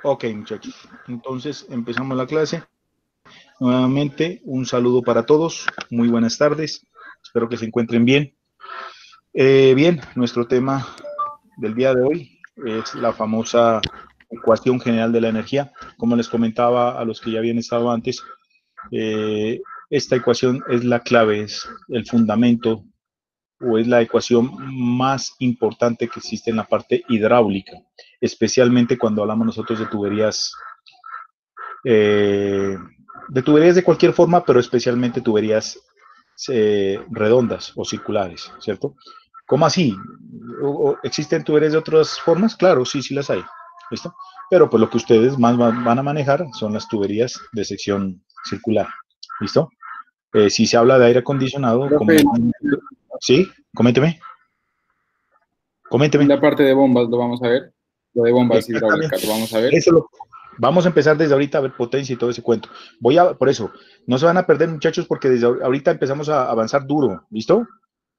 Ok, muchachos. Entonces empezamos la clase. Nuevamente, un saludo para todos. Muy buenas tardes. Espero que se encuentren bien. Bien, nuestro tema del día de hoy es la famosa ecuación general de la energía. Como les comentaba a los que ya habían estado antes, esta ecuación es la clave, es el fundamento o es la ecuación más importante que existe en la parte hidráulica, especialmente cuando hablamos nosotros eh, de tuberías de cualquier forma, pero especialmente tuberías redondas o circulares, ¿cierto? ¿Cómo así? ¿Existen tuberías de otras formas? Claro, sí, sí las hay. ¿Listo? Pero pues lo que ustedes más van a manejar son las tuberías de sección circular. ¿Listo? Si se habla de aire acondicionado, como Profe, normalmente... Sí, coménteme, en coménteme. la parte de bombas lo vamos a ver, lo de bombas Exactamente. hidráulicas lo vamos a ver. Eso lo, vamos a empezar desde ahorita a ver potencia y todo ese cuento. Por eso, no se van a perder, muchachos, porque desde ahorita empezamos a avanzar duro, ¿listo?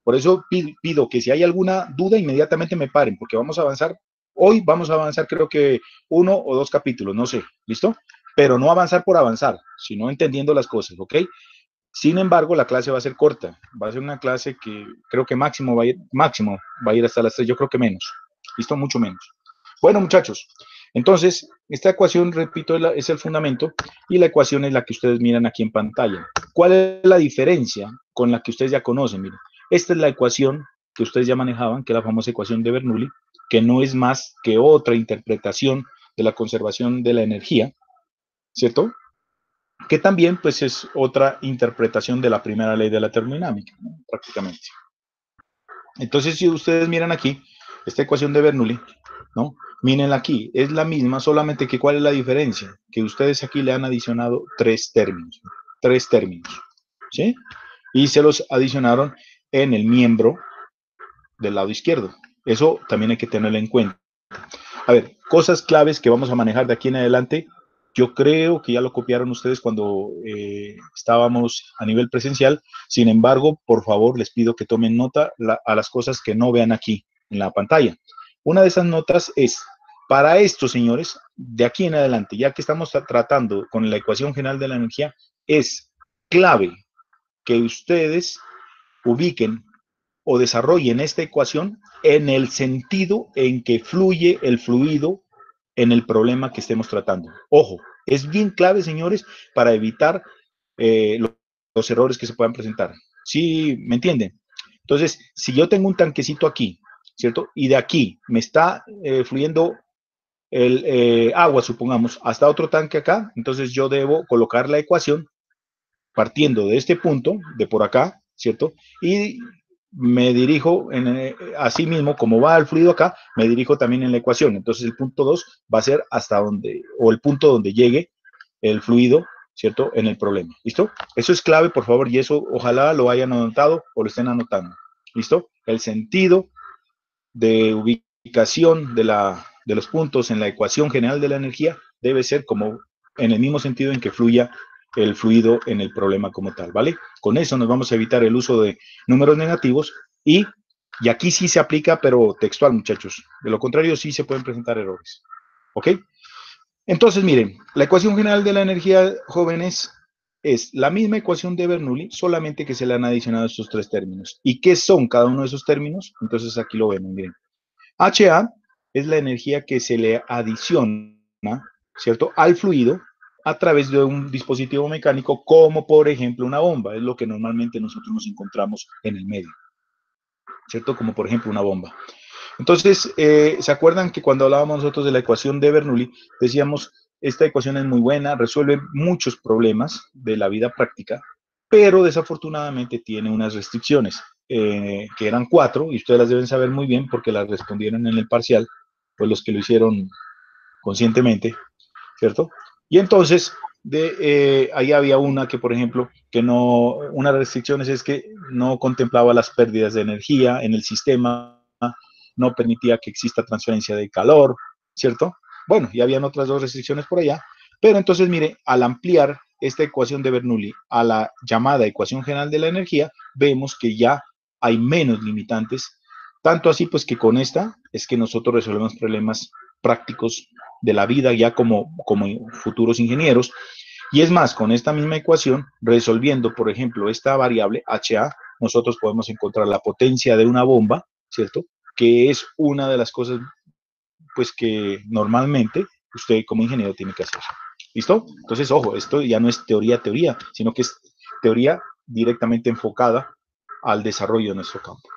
Por eso pido que si hay alguna duda, inmediatamente me paren, porque vamos a avanzar. Hoy vamos a avanzar, creo que uno o dos capítulos, no sé, ¿listo? Pero no avanzar por avanzar, sino entendiendo las cosas, ¿ok? Sin embargo, la clase va a ser corta. Va a ser una clase que creo que máximo va a ir hasta las 3, yo creo que menos. ¿Listo? Mucho menos. Bueno, muchachos, entonces, esta ecuación, repito, es el fundamento y la ecuación es la que ustedes miran aquí en pantalla. ¿Cuál es la diferencia con la que ustedes ya conocen? Miren, esta es la ecuación que ustedes ya manejaban, que es la famosa ecuación de Bernoulli, que no es más que otra interpretación de la conservación de la energía, ¿cierto? Que también pues es otra interpretación de la primera ley de la termodinámica, ¿no? Prácticamente. Entonces, si ustedes miran aquí, esta ecuación de Bernoulli, ¿no? Mírenla aquí, es la misma, solamente que ¿cuál es la diferencia? Que ustedes aquí le han adicionado tres términos, ¿sí? Y se los adicionaron en el miembro del lado izquierdo. Eso también hay que tenerlo en cuenta. A ver, cosas claves que vamos a manejar de aquí en adelante. Yo creo que ya lo copiaron ustedes cuando estábamos a nivel presencial. Sin embargo, por favor, les pido que tomen nota a las cosas que no vean aquí en la pantalla. Una de esas notas es, para esto, señores, de aquí en adelante, ya que estamos tratando con la ecuación general de la energía, es clave que ustedes ubiquen o desarrollen esta ecuación en el sentido en que fluye el fluido en el problema que estemos tratando. Ojo, es bien clave, señores, para evitar eh, los errores que se puedan presentar. ¿Sí me entienden? Entonces, si yo tengo un tanquecito aquí, ¿cierto? Y de aquí me está fluyendo el agua, supongamos, hasta otro tanque acá, entonces yo debo colocar la ecuación partiendo de este punto, de por acá, ¿cierto? Y me dirijo así mismo, como va el fluido acá, me dirijo también en la ecuación. Entonces el punto 2 va a ser hasta donde, o el punto donde llegue el fluido, ¿cierto? En el problema. ¿Listo? Eso es clave, por favor, y eso ojalá lo hayan anotado o lo estén anotando. ¿Listo? El sentido de ubicación de los puntos en la ecuación general de la energía debe ser como en el mismo sentido en que fluya el fluido en el problema como tal, ¿vale? Con eso nos vamos a evitar el uso de números negativos y aquí sí se aplica, pero textual, muchachos. De lo contrario, sí se pueden presentar errores. ¿Ok? Entonces, miren, la ecuación general de la energía, jóvenes, es la misma ecuación de Bernoulli, solamente que se le han adicionado estos tres términos. ¿Y qué son cada uno de esos términos? Entonces aquí lo vemos, miren. HA es la energía que se le adiciona, ¿cierto?, al fluido a través de un dispositivo mecánico como por ejemplo una bomba, es lo que normalmente nosotros nos encontramos en el medio, ¿cierto? Como por ejemplo una bomba. Entonces, ¿se acuerdan que cuando hablábamos nosotros de la ecuación de Bernoulli, decíamos, esta ecuación es muy buena, resuelve muchos problemas de la vida práctica, pero desafortunadamente tiene unas restricciones, que eran 4, y ustedes las deben saber muy bien porque las respondieron en el parcial, pues los que lo hicieron conscientemente, ¿cierto? Y entonces, ahí había una que, por ejemplo, que no, una de las restricciones es que no contemplaba las pérdidas de energía en el sistema, no permitía que exista transferencia de calor, ¿cierto? Bueno, y habían otras dos restricciones por allá, pero entonces, mire, al ampliar esta ecuación de Bernoulli a la llamada ecuación general de la energía, vemos que ya hay menos limitantes, tanto así pues que con esta es que nosotros resolvemos problemas prácticos de la vida ya como futuros ingenieros. Y es más, con esta misma ecuación, resolviendo, por ejemplo, esta variable HA, nosotros podemos encontrar la potencia de una bomba, ¿cierto? Que es una de las cosas, pues, que normalmente usted como ingeniero tiene que hacer. ¿Listo? Entonces, ojo, esto ya no es teoría, sino que es teoría directamente enfocada al desarrollo de nuestro campo.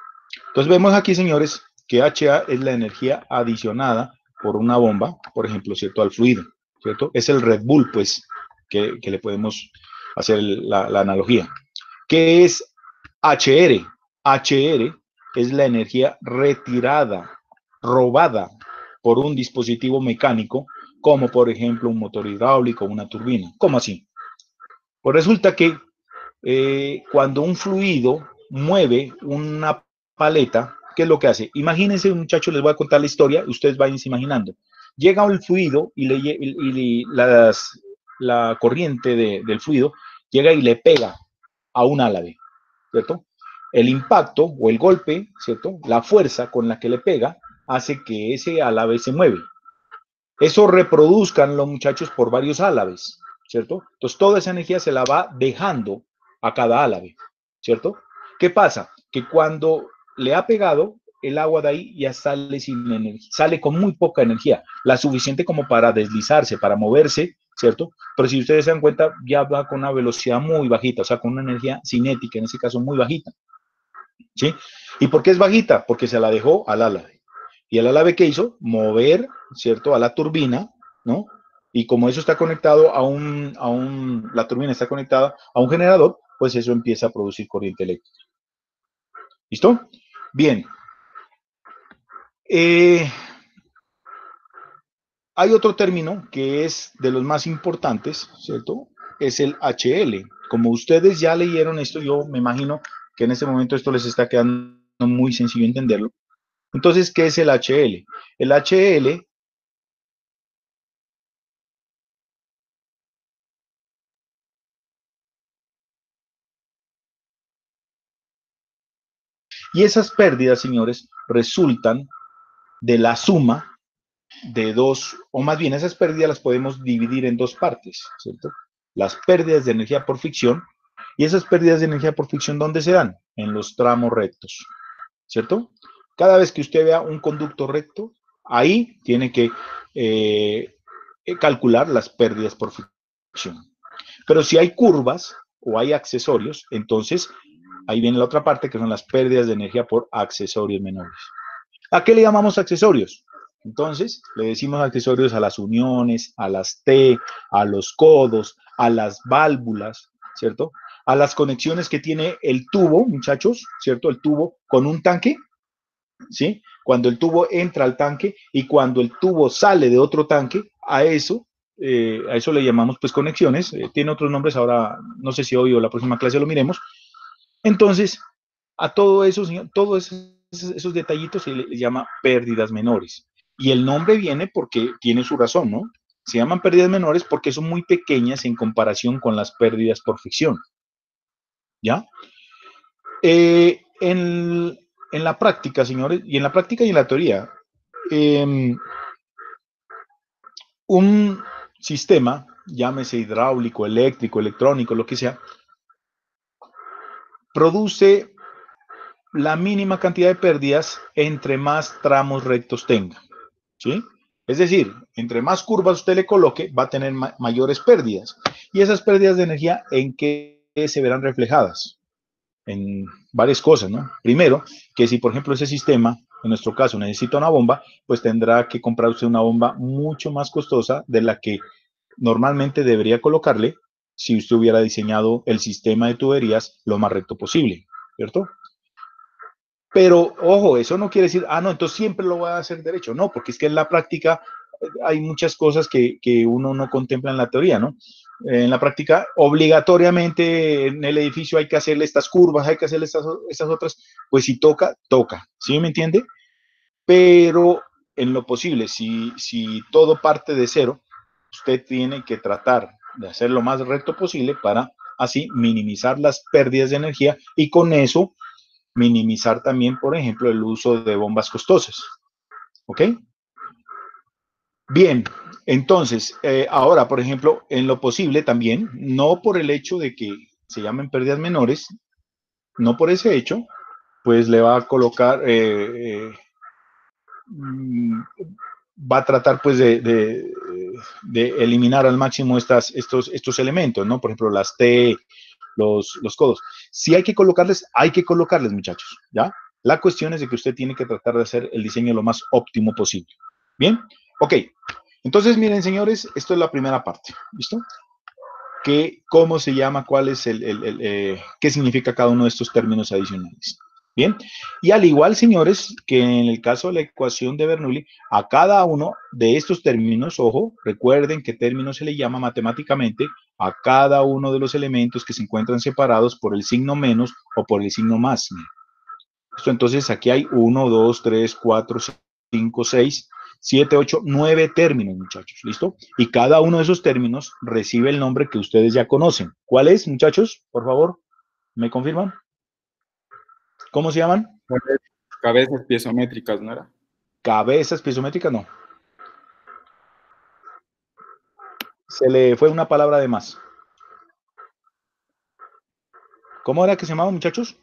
Entonces, vemos aquí, señores, que HA es la energía adicionada por una bomba, por ejemplo, ¿cierto? Al fluido, ¿cierto? Es el Red Bull, pues, que le podemos hacer la analogía. ¿Qué es HR? HR es la energía retirada, robada por un dispositivo mecánico, como por ejemplo un motor hidráulico o una turbina. ¿Cómo así? Pues resulta que cuando un fluido mueve una paleta, ¿qué es lo que hace? Imagínense, muchachos, les voy a contar la historia, ustedes vayan imaginando. Llega el fluido y la corriente del fluido llega y le pega a un álave, ¿cierto? El impacto o el golpe, ¿cierto? La fuerza con la que le pega hace que ese álave se mueve. Eso reproduzcan los muchachos por varios álaves, ¿cierto? Entonces toda esa energía se la va dejando a cada álave, ¿cierto? ¿Qué pasa? Que cuando le ha pegado, el agua de ahí ya sale sin energía, sale con muy poca energía, la suficiente como para deslizarse, para moverse, ¿cierto? Pero si ustedes se dan cuenta, ya va con una velocidad muy bajita, o sea, con una energía cinética, en ese caso muy bajita, ¿sí? ¿Y por qué es bajita? Porque se la dejó al álave. ¿Y el álave qué hizo? Mover, ¿cierto? A la turbina, ¿no? Y como eso está conectado la turbina está conectada a un generador, pues eso empieza a producir corriente eléctrica. ¿Listo? Bien. Hay otro término que es de los más importantes, ¿cierto? Es el HL. Como ustedes ya leyeron esto, yo me imagino que en este momento esto les está quedando muy sencillo entenderlo. Entonces, ¿qué es el HL? El HL y esas pérdidas, señores, resultan de la suma de dos, o más bien esas pérdidas las podemos dividir en dos partes, ¿cierto? Las pérdidas de energía por fricción y esas pérdidas de energía por fricción, ¿dónde se dan? En los tramos rectos, ¿cierto? Cada vez que usted vea un conducto recto, ahí tiene que calcular las pérdidas por fricción. Pero si hay curvas o hay accesorios, entonces ahí viene la otra parte que son las pérdidas de energía por accesorios menores. ¿A qué le llamamos accesorios? Entonces, le decimos accesorios a las uniones, a las T, a los codos, a las válvulas, ¿cierto? A las conexiones que tiene el tubo, muchachos, ¿cierto? El tubo con un tanque, ¿sí? Cuando el tubo entra al tanque y cuando el tubo sale de otro tanque, a eso le llamamos pues conexiones. Tiene otros nombres, ahora no sé si hoy o la próxima clase lo miremos. Entonces, a todo eso, todos esos detallitos se les llama pérdidas menores. Y el nombre viene porque tiene su razón, ¿no? Se llaman pérdidas menores porque son muy pequeñas en comparación con las pérdidas por fricción. ¿Ya? En la práctica, señores, y en la práctica y en la teoría, un sistema, llámese hidráulico, eléctrico, electrónico, lo que sea, produce la mínima cantidad de pérdidas entre más tramos rectos tenga, ¿sí? Es decir, entre más curvas usted le coloque, va a tener mayores pérdidas. Y esas pérdidas de energía, ¿en qué se verán reflejadas? En varias cosas, ¿no? Primero, que si por ejemplo ese sistema, en nuestro caso, necesita una bomba, pues tendrá que comprar usted una bomba mucho más costosa de la que normalmente debería colocarle si usted hubiera diseñado el sistema de tuberías lo más recto posible, ¿cierto? Pero, ojo, eso no quiere decir, no, entonces siempre lo voy a hacer derecho. No, porque es que en la práctica hay muchas cosas que uno no contempla en la teoría, ¿no? En la práctica, obligatoriamente en el edificio hay que hacerle estas curvas, hay que hacerle estas otras, pues si toca, toca, ¿sí me entiende? Pero en lo posible, si todo parte de cero, usted tiene que tratar de hacer lo más recto posible para así minimizar las pérdidas de energía y con eso minimizar también, por ejemplo, el uso de bombas costosas. ¿Ok? Bien, Entonces, ahora, por ejemplo, en lo posible también, no por el hecho de que se llamen pérdidas menores, no por ese hecho, pues le va a colocar, va a tratar pues de eliminar al máximo estos elementos, ¿no? Por ejemplo, las T, los codos. Si hay que colocarles, muchachos, ¿ya? La cuestión es de que usted tiene que tratar de hacer el diseño lo más óptimo posible. ¿Bien? Ok. Entonces, miren, señores, esto es la primera parte, ¿listo? ¿Cómo se llama? ¿Cuál es qué significa cada uno de estos términos adicionales? Bien, y al igual, señores, que en el caso de la ecuación de Bernoulli, a cada uno de estos términos, ojo, recuerden qué término se le llama matemáticamente a cada uno de los elementos que se encuentran separados por el signo menos o por el signo más. Esto, entonces, aquí hay 1, 2, 3, 4, 5, 6, 7, 8, 9 términos, muchachos, ¿listo? Y cada uno de esos términos recibe el nombre que ustedes ya conocen. ¿Cuál es, muchachos? Por favor, ¿me confirman? ¿Cómo se llaman? Cabezas piezométricas, ¿no era? Cabezas piezométricas, no. Se le fue una palabra de más. ¿Cómo era que se llamaban, muchachos?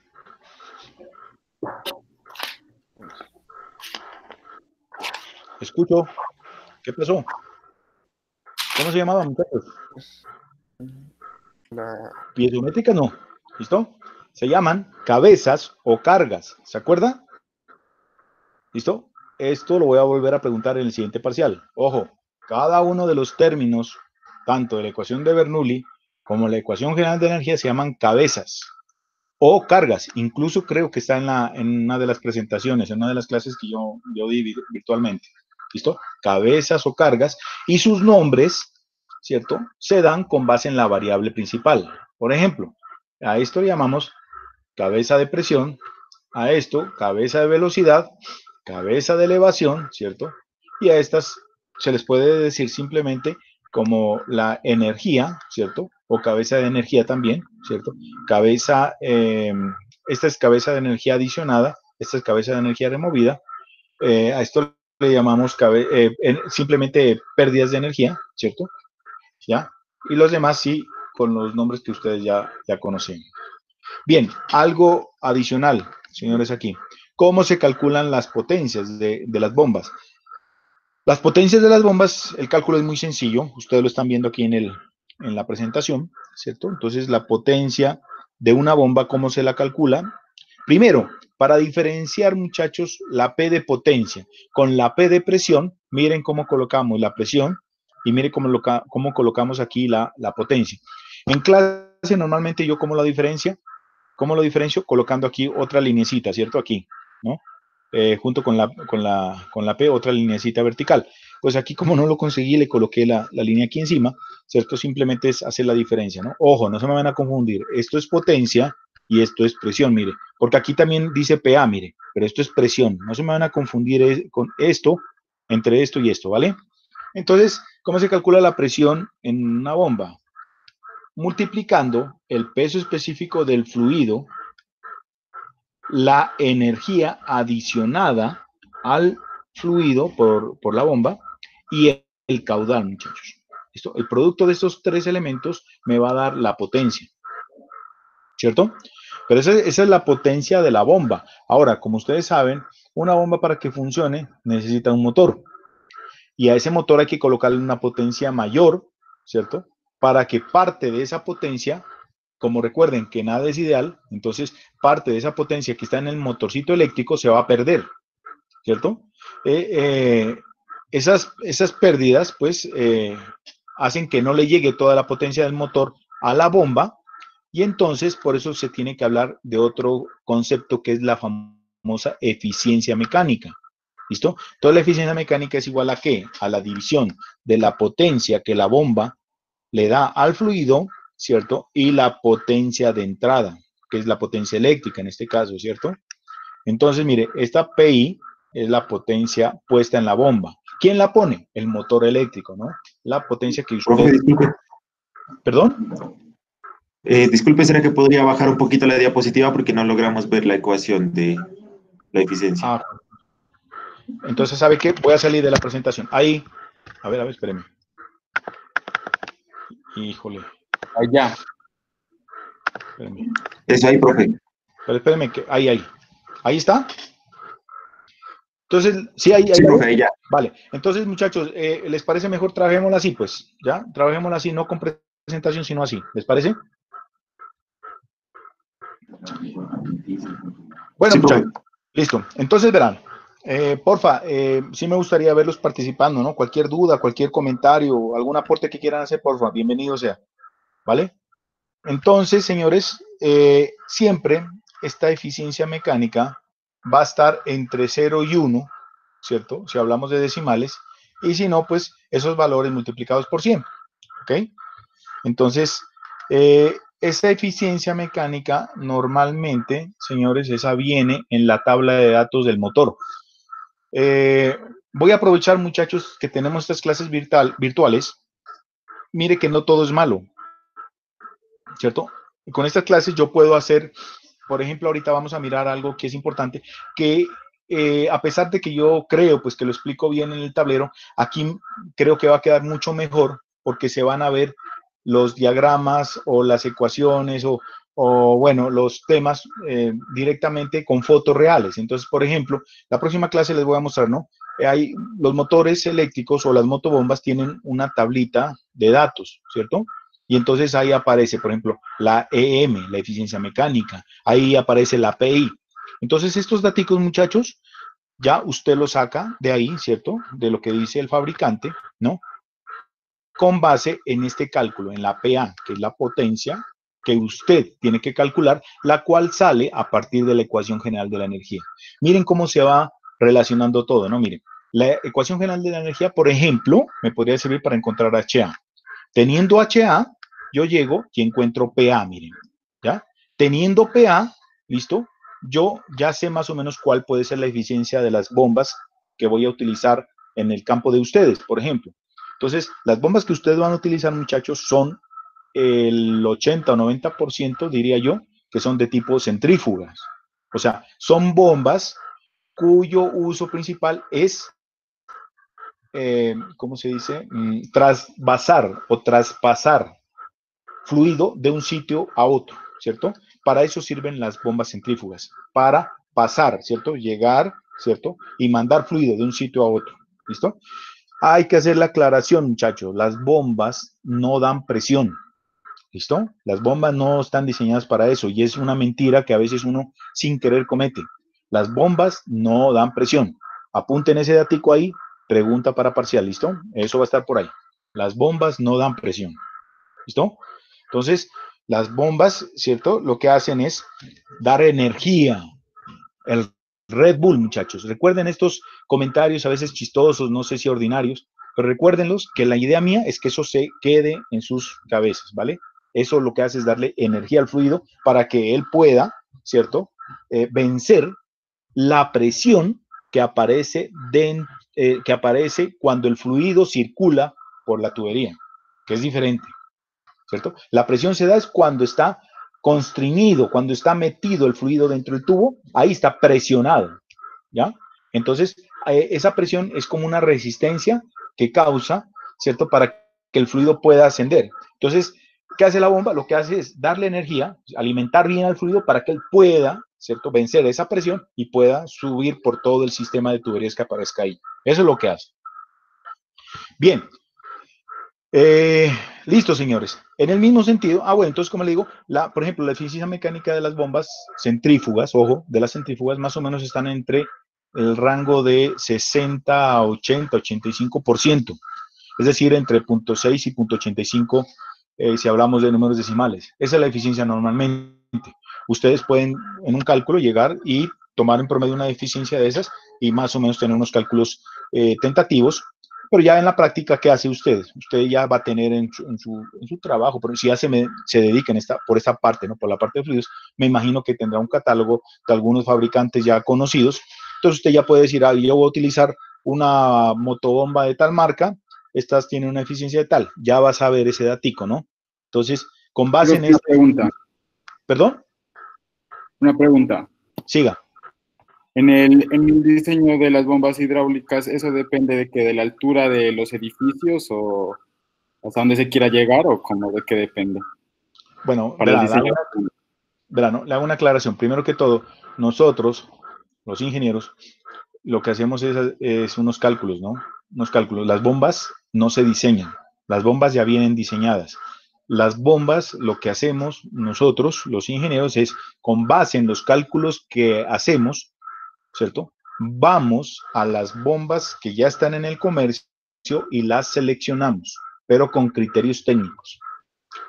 Escucho. ¿Qué pasó? ¿Cómo se llamaban, muchachos? Piezométricas, no. ¿Listo? Se llaman cabezas o cargas. ¿Se acuerda? ¿Listo? Esto lo voy a volver a preguntar en el siguiente parcial. Ojo, cada uno de los términos, tanto de la ecuación de Bernoulli como la ecuación general de energía, se llaman cabezas o cargas. Incluso creo que está en una de las presentaciones, en una de las clases que yo di virtualmente. ¿Listo? Cabezas o cargas. Y sus nombres, ¿cierto? Se dan con base en la variable principal. Por ejemplo, a esto le llamamos cabeza de presión, a esto cabeza de velocidad, cabeza de elevación, ¿cierto? Y a estas se les puede decir simplemente como la energía, ¿cierto? O cabeza de energía también, ¿cierto? Cabeza, esta es cabeza de energía adicionada, esta es cabeza de energía removida. A esto le llamamos simplemente pérdidas de energía, ¿cierto? ¿Ya? Y los demás sí, con los nombres que ustedes ya conocen. Bien, algo adicional, señores, aquí. ¿Cómo se calculan las potencias de las bombas? Las potencias de las bombas, el cálculo es muy sencillo. Ustedes lo están viendo aquí en la presentación, ¿cierto? Entonces, la potencia de una bomba, ¿cómo se la calcula? Primero, para diferenciar, muchachos, la P de potencia con la P de presión, miren cómo colocamos la presión y miren cómo colocamos aquí la potencia. En clase, normalmente yo, ¿cómo la diferencia? ¿Cómo lo diferencio? Colocando aquí otra linecita, ¿cierto? Aquí, ¿no? Junto con la P, otra linecita vertical. Pues aquí, como no lo conseguí, le coloqué la línea aquí encima, ¿cierto? Simplemente es hacer la diferencia, ¿no? Ojo, no se me van a confundir. Esto es potencia y esto es presión, mire. Porque aquí también dice PA, mire, pero esto es presión. No se me van a confundir con esto, entre esto y esto, ¿vale? Entonces, ¿cómo se calcula la presión en una bomba? Multiplicando el peso específico del fluido, la energía adicionada al fluido por la bomba y el caudal, muchachos. El producto de estos tres elementos me va a dar la potencia, ¿cierto? Pero esa es la potencia de la bomba. Ahora, como ustedes saben, una bomba para que funcione necesita un motor. Y a ese motor hay que colocarle una potencia mayor, ¿cierto? Para que parte de esa potencia, como recuerden que nada es ideal, entonces parte de esa potencia que está en el motorcito eléctrico se va a perder, ¿cierto? Esas pérdidas, pues, hacen que no le llegue toda la potencia del motor a la bomba y entonces por eso se tiene que hablar de otro concepto que es la famosa eficiencia mecánica. ¿Listo? Toda la eficiencia mecánica es igual a ¿qué? A la división de la potencia que la bomba le da al fluido, ¿cierto? Y la potencia de entrada, que es la potencia eléctrica en este caso, ¿cierto? Entonces, mire, esta PI es la potencia puesta en la bomba. ¿Quién la pone? El motor eléctrico, ¿no? La potencia que usted... Profe, disculpe. ¿Perdón? Disculpe, ¿será que podría bajar un poquito la diapositiva porque no logramos ver la ecuación de la eficiencia? Entonces, ¿sabe qué? Voy a salir de la presentación. Ahí, A ver, espéreme. Híjole. Allá. Espéreme. Eso ahí, profe. Pero espéreme, que ahí. Ahí está. Entonces, sí, ahí. Sí, profe, ahí ya. Vale. Entonces, muchachos, ¿les parece mejor trabajémosla así, pues? ¿Ya? Trabajémosla así, no con presentación, sino así. ¿Les parece? Bueno, Sí, profe. muchachos, listo. Entonces, verán, porfa, sí me gustaría verlos participando, ¿no? Cualquier duda, cualquier comentario, algún aporte que quieran hacer, porfa, bienvenido sea, ¿vale? Entonces, señores, siempre esta eficiencia mecánica va a estar entre 0 y 1, ¿cierto? Si hablamos de decimales, y si no, pues esos valores multiplicados por 100, ¿ok? Entonces, esta eficiencia mecánica normalmente, señores, esa viene en la tabla de datos del motor. Voy a aprovechar, muchachos, que tenemos estas clases virtuales. Mire que no todo es malo, ¿cierto? Con estas clases yo puedo hacer, por ejemplo, ahorita vamos a mirar algo que es importante, que a pesar de que yo creo, pues que lo explico bien en el tablero, aquí creo que va a quedar mucho mejor porque se van a ver los diagramas o las ecuaciones o bueno, los temas directamente con fotos reales. Entonces, por ejemplo, la próxima clase les voy a mostrar, ¿no? Hay, los motores eléctricos o las motobombas tienen una tablita de datos, ¿cierto? Y entonces ahí aparece, por ejemplo, la EM, la eficiencia mecánica, ahí aparece la PI. Entonces estos datos, muchachos, ya usted los saca de ahí, ¿cierto? De lo que dice el fabricante, ¿no? Con base en este cálculo, en la PA, que es la potencia que usted tiene que calcular, la cual sale a partir de la ecuación general de la energía. Miren cómo se va relacionando todo, ¿no? Miren, la ecuación general de la energía, por ejemplo, me podría servir para encontrar HA. Teniendo HA, yo llego y encuentro PA, miren, ¿ya? Teniendo PA, ¿listo? Yo ya sé más o menos cuál puede ser la eficiencia de las bombas que voy a utilizar en el campo de ustedes, por ejemplo. Entonces, las bombas que ustedes van a utilizar, muchachos, son el 80 o 90%, diría yo, que son de tipo centrífugas. O sea, son bombas cuyo uso principal es ¿cómo se dice? Trasvasar o traspasar fluido de un sitio a otro, ¿cierto? Para eso sirven las bombas centrífugas, para pasar, ¿cierto? Llegar, ¿cierto? Y mandar fluido de un sitio a otro, ¿listo? Hay que hacer la aclaración, muchachos, las bombas no dan presión, ¿listo? Las bombas no están diseñadas para eso y es una mentira que a veces uno sin querer comete. Las bombas no dan presión. Apunten ese datico ahí, pregunta para parcial, ¿listo? Eso va a estar por ahí. Las bombas no dan presión, ¿listo? Entonces, las bombas, ¿cierto? Lo que hacen es dar energía. El Red Bull, muchachos. Recuerden estos comentarios a veces chistosos, no sé si ordinarios, pero recuérdenlos que la idea mía es que eso se quede en sus cabezas, ¿vale? Eso lo que hace es darle energía al fluido para que él pueda, ¿cierto? Vencer la presión que aparece cuando el fluido circula por la tubería, que es diferente, ¿cierto? La presión se da es cuando está constreñido, cuando está metido el fluido dentro del tubo, ahí está presionado, ¿ya? Entonces, esa presión es como una resistencia que causa, ¿cierto? Para que el fluido pueda ascender. Entonces, ¿qué hace la bomba? Lo que hace es darle energía, alimentar bien al fluido para que él pueda, ¿cierto? Vencer esa presión y pueda subir por todo el sistema de tuberías que aparezca ahí. Eso es lo que hace. Bien, listo, señores. En el mismo sentido, bueno, entonces, como le digo, por ejemplo, la eficiencia mecánica de las bombas centrífugas, ojo, de las centrífugas más o menos están entre el rango de 60 a 80, 85%, es decir, entre 0.6 y 0.85 si hablamos de números decimales. Esa es la eficiencia normalmente. Ustedes pueden en un cálculo llegar y tomar en promedio una eficiencia de esas y más o menos tener unos cálculos tentativos. Pero ya en la práctica, ¿qué hace usted? Usted ya va a tener en su trabajo, pero si ya se dedica por esta parte, ¿no? Por la parte de fluidos, me imagino que tendrá un catálogo de algunos fabricantes ya conocidos. Entonces usted ya puede decir, yo voy a utilizar una motobomba de tal marca, estas tienen una eficiencia de tal. Ya vas a ver ese datico, ¿no? Entonces, con base en Una pregunta. ¿Perdón? Una pregunta. Siga. En el diseño de las bombas hidráulicas, ¿eso depende de que de la altura de los edificios o hasta dónde se quiera llegar o cómo de qué depende Bueno, para el verá, diseño? ¿no? Le hago una aclaración. Primero que todo, nosotros, los ingenieros, lo que hacemos es unos cálculos, ¿no? Unos cálculos. Las bombas no se diseñan, las bombas ya vienen diseñadas. Las bombas, lo que hacemos nosotros, los ingenieros, es con base en los cálculos que hacemos, ¿cierto? Vamos a las bombas que ya están en el comercio y las seleccionamos, pero con criterios técnicos.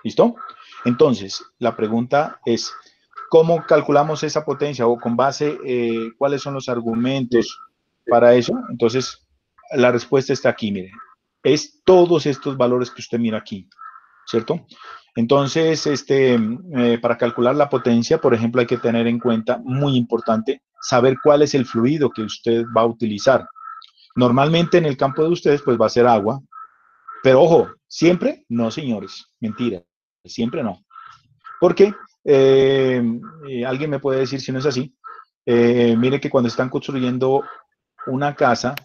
¿Listo? Entonces, la pregunta es, ¿cómo calculamos esa potencia o con base, cuáles son los argumentos para eso? Entonces, la respuesta está aquí, mire, es todos estos valores que usted mira aquí, ¿cierto? Entonces, para calcular la potencia, por ejemplo, hay que tener en cuenta, muy importante, saber cuál es el fluido que usted va a utilizar. Normalmente en el campo de ustedes, pues va a ser agua, pero ojo, siempre no, señores, mentira, siempre no. Porque alguien me puede decir si no es así. Mire que cuando están construyendo una casa,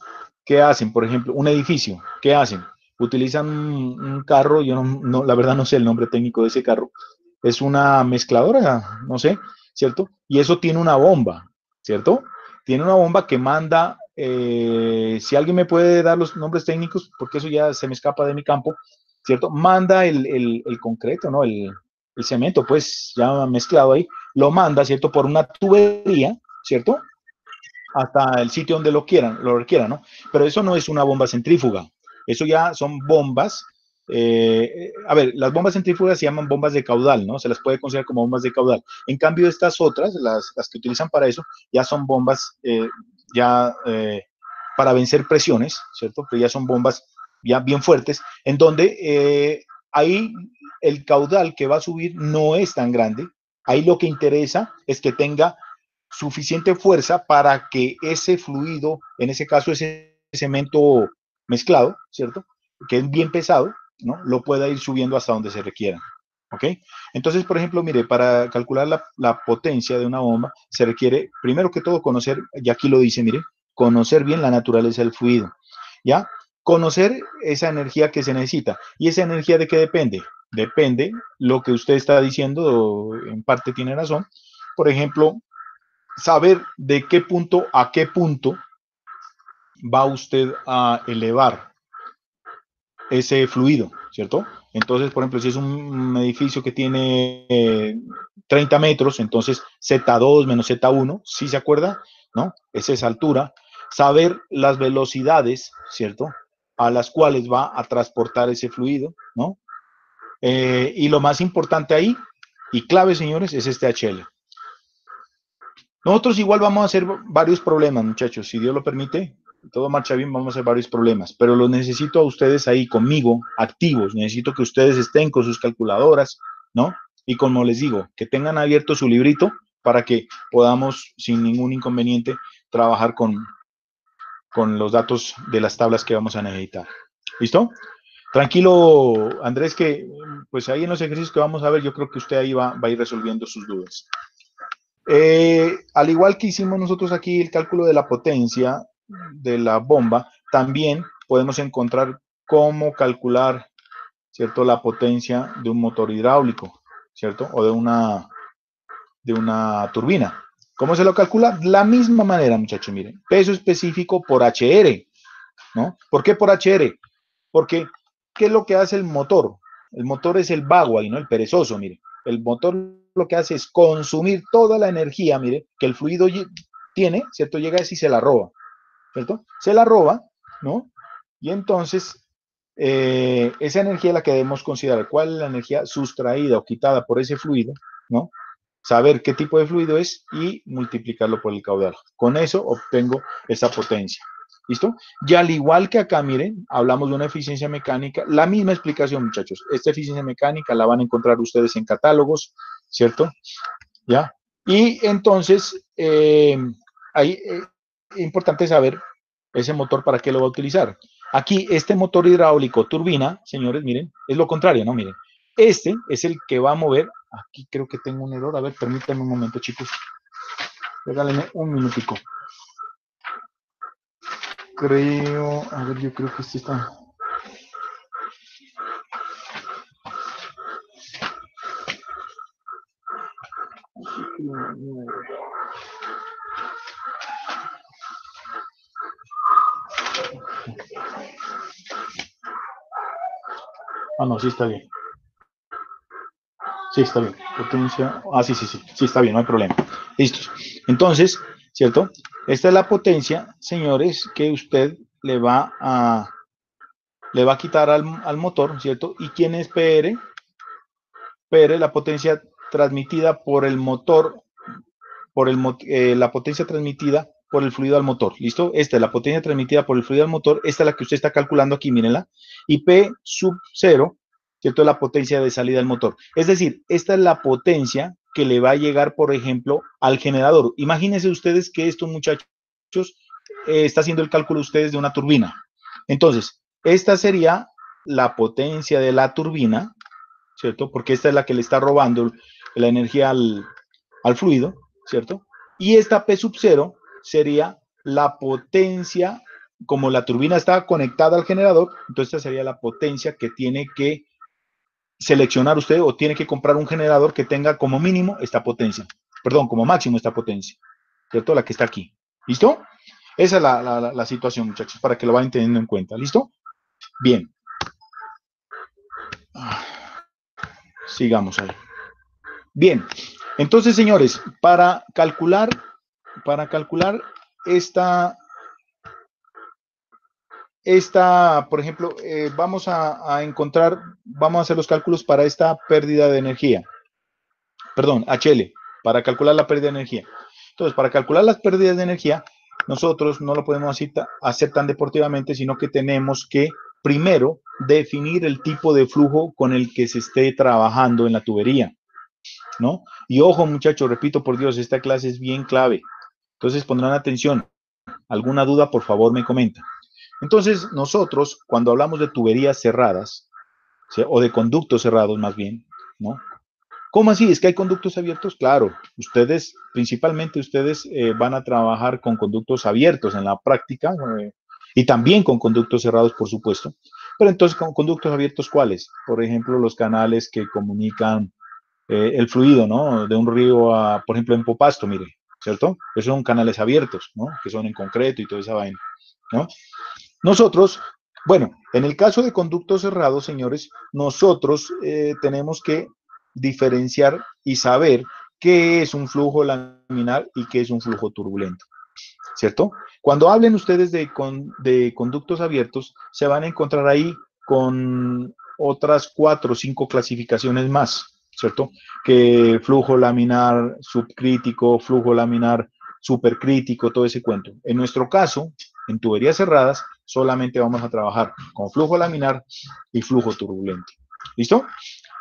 ¿qué hacen? Por ejemplo, un edificio, ¿qué hacen? Utilizan un carro, yo la verdad no sé el nombre técnico de ese carro, es una mezcladora, no sé, ¿cierto? Y eso tiene una bomba, ¿cierto? Tiene una bomba que manda, si alguien me puede dar los nombres técnicos, porque eso ya se me escapa de mi campo, ¿cierto? Manda el concreto, ¿no? El cemento, pues ya mezclado ahí, lo manda, ¿cierto? Por una tubería, ¿cierto? Hasta el sitio donde lo requieran, ¿no? Pero eso no es una bomba centrífuga, eso ya son bombas. A ver, las bombas centrífugas se llaman bombas de caudal, ¿no? Se las puede considerar como bombas de caudal. En cambio, estas otras, las que utilizan para eso, ya son bombas ya para vencer presiones, ¿cierto? Pero ya son bombas ya bien fuertes, en donde ahí el caudal que va a subir no es tan grande. Ahí lo que interesa es que tenga suficiente fuerza para que ese fluido, en ese caso ese cemento mezclado, ¿cierto? Que es bien pesado, ¿no? Lo pueda ir subiendo hasta donde se requiera. ¿Ok? Entonces, por ejemplo, mire, para calcular la potencia de una bomba se requiere, primero que todo, conocer, y aquí lo dice, mire, conocer bien la naturaleza del fluido, ¿ya? Conocer esa energía que se necesita. ¿Y esa energía de qué depende? Depende lo que usted está diciendo, en parte tiene razón. Por ejemplo, saber de qué punto a qué punto va usted a elevar ese fluido, ¿cierto? Entonces, por ejemplo, si es un edificio que tiene 30 metros, entonces Z2 menos Z1, ¿sí se acuerda? ¿No? Es esa altura. Saber las velocidades, ¿cierto? A las cuales va a transportar ese fluido, ¿no? Y lo más importante ahí, y clave, señores, es este HL. Nosotros igual vamos a hacer varios problemas, muchachos, si Dios lo permite, todo marcha bien, vamos a hacer varios problemas, pero los necesito a ustedes ahí conmigo, activos, necesito que ustedes estén con sus calculadoras, ¿no? Y como les digo, que tengan abierto su librito para que podamos, sin ningún inconveniente, trabajar con los datos de las tablas que vamos a necesitar. ¿Listo? Tranquilo, Andrés, que pues ahí en los ejercicios que vamos a ver, yo creo que usted ahí va a ir resolviendo sus dudas. Al igual que hicimos nosotros aquí el cálculo de la potencia de la bomba, también podemos encontrar cómo calcular, ¿cierto?, la potencia de un motor hidráulico, ¿cierto? O de una turbina. ¿Cómo se lo calcula? De la misma manera, muchachos, miren, peso específico por HR, ¿no? ¿Por qué por HR? Porque, ¿qué es lo que hace el motor? El motor es el vago ahí, ¿no? El perezoso, mire. El motor lo que hace es consumir toda la energía, mire, que el fluido tiene, ¿cierto? Llega y se la roba, ¿cierto? Se la roba, ¿no? Y entonces, esa energía es la que debemos considerar. ¿Cuál es la energía sustraída o quitada por ese fluido, ¿no? Saber qué tipo de fluido es y multiplicarlo por el caudal. Con eso obtengo esa potencia. ¿Listo? Y al igual que acá, miren, hablamos de una eficiencia mecánica, la misma explicación, muchachos. Esta eficiencia mecánica la van a encontrar ustedes en catálogos, ¿cierto? ¿Ya? Y entonces, ahí es importante saber ese motor para qué lo va a utilizar. Aquí, este motor hidráulico turbina, señores, miren, es lo contrario, ¿no? Miren, este es el que va a mover. Aquí creo que tengo un error. A ver, permítanme un momento, chicos. Regálenme un minutico. creo, a ver, yo creo que este está. Ah, no, sí está bien. Sí, está bien. Potencia. Ah, sí, sí, sí. Sí, está bien, no hay problema. Listo. Entonces, ¿cierto? Esta es la potencia, señores, que usted le va a quitar al motor, ¿cierto? ¿Y quién es PR? PR, la potencia transmitida por el motor, la potencia transmitida por el fluido al motor. ¿Listo? Esta es la potencia transmitida por el fluido al motor. Esta es la que usted está calculando aquí, mírenla. Y P sub 0, ¿cierto? Es la potencia de salida del motor. Es decir, esta es la potencia que le va a llegar, por ejemplo, al generador. Imagínense ustedes que estos muchachos está haciendo el cálculo ustedes de una turbina. Entonces, esta sería la potencia de la turbina, ¿cierto? Porque esta es la que le está robando la energía al fluido, ¿cierto? Y esta P sub 0 sería la potencia, como la turbina está conectada al generador, entonces esta sería la potencia que tiene que seleccionar usted o tiene que comprar un generador que tenga como mínimo esta potencia, perdón, como máximo esta potencia, ¿cierto? La que está aquí. ¿Listo? Esa es la situación, muchachos, para que lo vayan teniendo en cuenta. ¿Listo? Bien. Sigamos ahí. Bien. Entonces, señores, para calcular esta, por ejemplo, vamos a encontrar, vamos a hacer los cálculos para esta pérdida de energía. Perdón, HL, para calcular la pérdida de energía. Entonces, para calcular las pérdidas de energía, nosotros no lo podemos hacer tan deportivamente, sino que tenemos que primero definir el tipo de flujo con el que se esté trabajando en la tubería, ¿no? Y ojo, muchachos, repito por Dios, esta clase es bien clave. Entonces, pondrán atención. ¿Alguna duda, por favor, me comenta? Entonces, nosotros, cuando hablamos de tuberías cerradas, ¿sí? O de conductos cerrados más bien, ¿no? ¿Cómo así? ¿Es que hay conductos abiertos? Claro, ustedes, principalmente ustedes van a trabajar con conductos abiertos en la práctica y también con conductos cerrados, por supuesto. Pero entonces, ¿con conductos abiertos cuáles? Por ejemplo, los canales que comunican el fluido, ¿no? De un río a, por ejemplo, en Popasto, mire, ¿cierto? Esos son canales abiertos, ¿no? Que son en concreto y toda esa vaina, ¿no? Nosotros, bueno, en el caso de conductos cerrados, señores, nosotros tenemos que diferenciar y saber qué es un flujo laminar y qué es un flujo turbulento, ¿cierto? Cuando hablen ustedes de conductos abiertos, se van a encontrar ahí con otras 4 o 5 clasificaciones más, ¿cierto? Que flujo laminar subcrítico, flujo laminar supercrítico, todo ese cuento. En nuestro caso, en tuberías cerradas, solamente vamos a trabajar con flujo laminar y flujo turbulento. ¿Listo?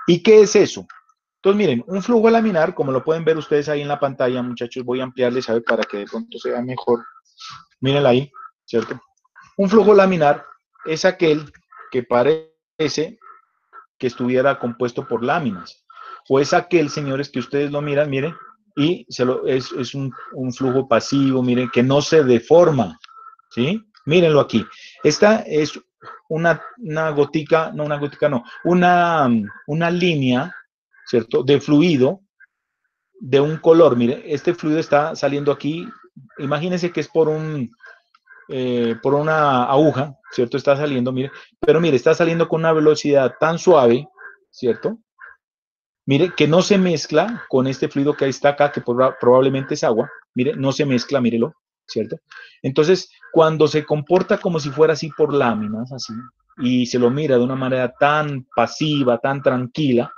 ¿Y qué es eso? Entonces, miren, un flujo laminar, como lo pueden ver ustedes ahí en la pantalla, muchachos, voy a ampliarles a ver para que de pronto se vea mejor. Mírenla ahí, ¿cierto? Un flujo laminar es aquel que parece que estuviera compuesto por láminas. O es aquel, señores, que ustedes lo miran, miren, y es un flujo pasivo, miren, que no se deforma, ¿sí? Mírenlo aquí. Esta es una gotica, no una gotica, no, una línea, ¿cierto? De fluido de un color. Mire, este fluido está saliendo aquí. Imagínense que es por una aguja, ¿cierto? Está saliendo, mire, pero mire, está saliendo con una velocidad tan suave, ¿cierto? Mire, que no se mezcla con este fluido que está acá, que probablemente es agua. Mire, no se mezcla, mírelo, ¿cierto? Entonces, cuando se comporta como si fuera así por láminas, así, y se lo mira de una manera tan pasiva, tan tranquila,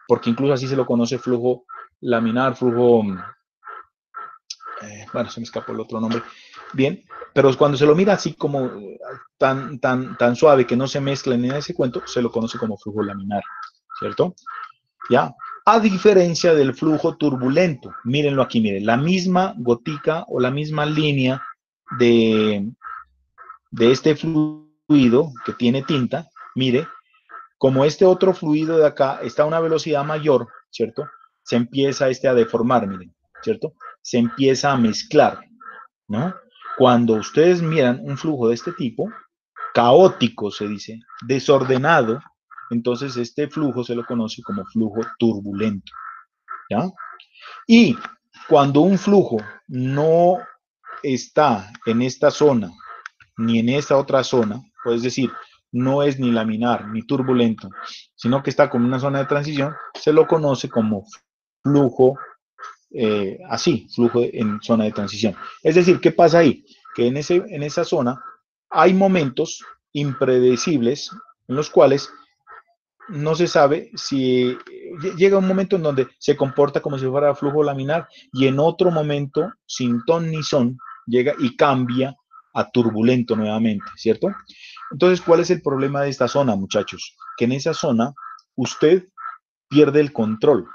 porque incluso así se lo conoce flujo laminar, flujo, bueno, se me escapó el otro nombre, bien, pero cuando se lo mira así como tan suave que no se mezcla ni en ese cuento, se lo conoce como flujo laminar, ¿cierto? ¿Ya? A diferencia del flujo turbulento, mírenlo aquí, miren, la misma gotica o la misma línea de este fluido que tiene tinta, mire, como este otro fluido de acá está a una velocidad mayor, ¿cierto? Se empieza a deformar, miren, ¿cierto? Se empieza a mezclar, ¿no? Cuando ustedes miran un flujo de este tipo, caótico se dice, desordenado, entonces este flujo se lo conoce como flujo turbulento, ¿ya? Y cuando un flujo no está en esta zona ni en esta otra zona, pues es decir, no es ni laminar ni turbulento, sino que está como una zona de transición, se lo conoce como flujo así, flujo en zona de transición. Es decir, ¿qué pasa ahí? Que en esa zona hay momentos impredecibles en los cuales no se sabe si llega un momento en donde se comporta como si fuera flujo laminar y en otro momento, sin ton ni son, llega y cambia a turbulento nuevamente, ¿cierto? Entonces, ¿cuál es el problema de esta zona, muchachos? Que en esa zona usted pierde el control.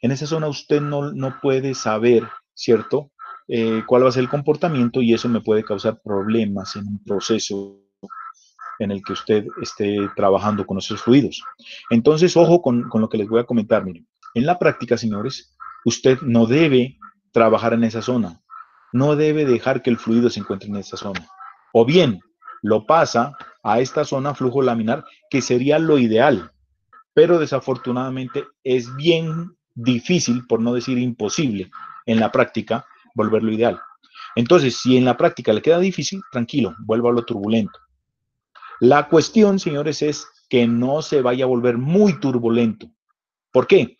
En esa zona usted no puede saber, ¿cierto? Cuál va a ser el comportamiento y eso me puede causar problemas en un proceso en el que usted esté trabajando con esos fluidos. Entonces, ojo con lo que les voy a comentar. Miren, en la práctica, señores, usted no debe trabajar en esa zona. No debe dejar que el fluido se encuentre en esa zona. O bien, lo pasa a esta zona flujo laminar, que sería lo ideal, pero desafortunadamente es bien difícil, por no decir imposible, en la práctica volverlo ideal. Entonces, si en la práctica le queda difícil, tranquilo, vuelva a lo turbulento. La cuestión, señores, es que no se vaya a volver muy turbulento. ¿Por qué?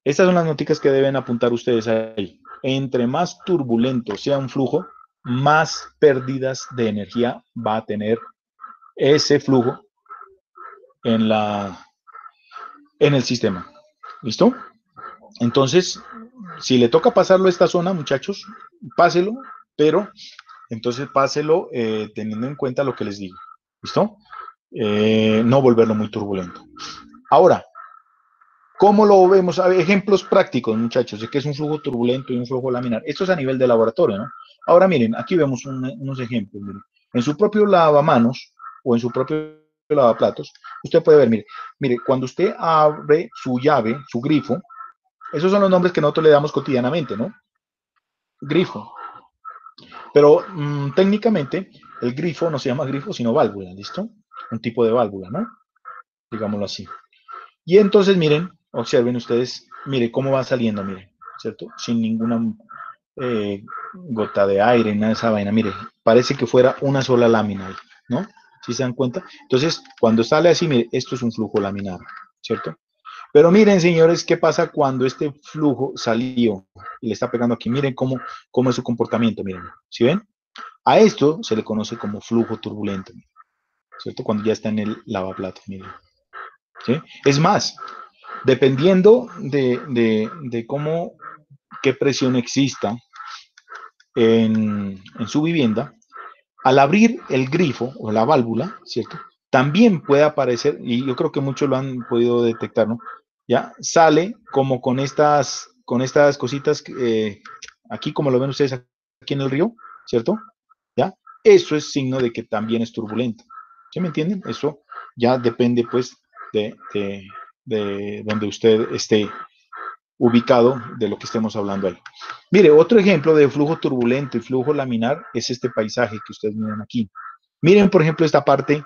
Estas son las noticias que deben apuntar ustedes ahí. Entre más turbulento sea un flujo, más pérdidas de energía va a tener ese flujo en el sistema. ¿Listo? Entonces, si le toca pasarlo a esta zona, muchachos, páselo, pero entonces páselo teniendo en cuenta lo que les digo. ¿Listo? No volverlo muy turbulento. Ahora, ¿cómo lo vemos? A ver, ejemplos prácticos, muchachos, de que es un flujo turbulento y un flujo laminar. Esto es a nivel de laboratorio, ¿no? Ahora miren, aquí vemos unos ejemplos. Miren. En su propio lavamanos o en su propio lavaplatos, usted puede ver, mire, cuando usted abre su llave, su grifo, esos son los nombres que nosotros le damos cotidianamente, ¿no? Grifo. Pero técnicamente el grifo no se llama grifo, sino válvula, ¿listo? Un tipo de válvula, ¿no? Digámoslo así. Y entonces, miren, observen ustedes, mire cómo va saliendo, miren, ¿cierto? Sin ninguna gota de aire, nada de esa vaina, mire, parece que fuera una sola lámina, ¿no? ¿Sí se dan cuenta? Entonces, cuando sale así, mire, esto es un flujo laminar, ¿cierto? Pero miren, señores, ¿qué pasa cuando este flujo salió y le está pegando aquí? Miren cómo es su comportamiento, miren, ¿sí ven? A esto se le conoce como flujo turbulento, ¿cierto? Cuando ya está en el lavaplatos, miren. ¿Sí? Es más, dependiendo de cómo, qué presión exista en su vivienda, al abrir el grifo o la válvula, ¿cierto? También puede aparecer, y yo creo que muchos lo han podido detectar, ¿no? Ya sale como con estas cositas, aquí como lo ven ustedes aquí en el río, ¿cierto? ¿Ya? Eso es signo de que también es turbulento. ¿Sí me entienden? Eso ya depende, pues, de donde usted esté ubicado, de lo que estemos hablando ahí. Mire, otro ejemplo de flujo turbulento y flujo laminar es este paisaje que ustedes miran aquí. Miren, por ejemplo, esta parte.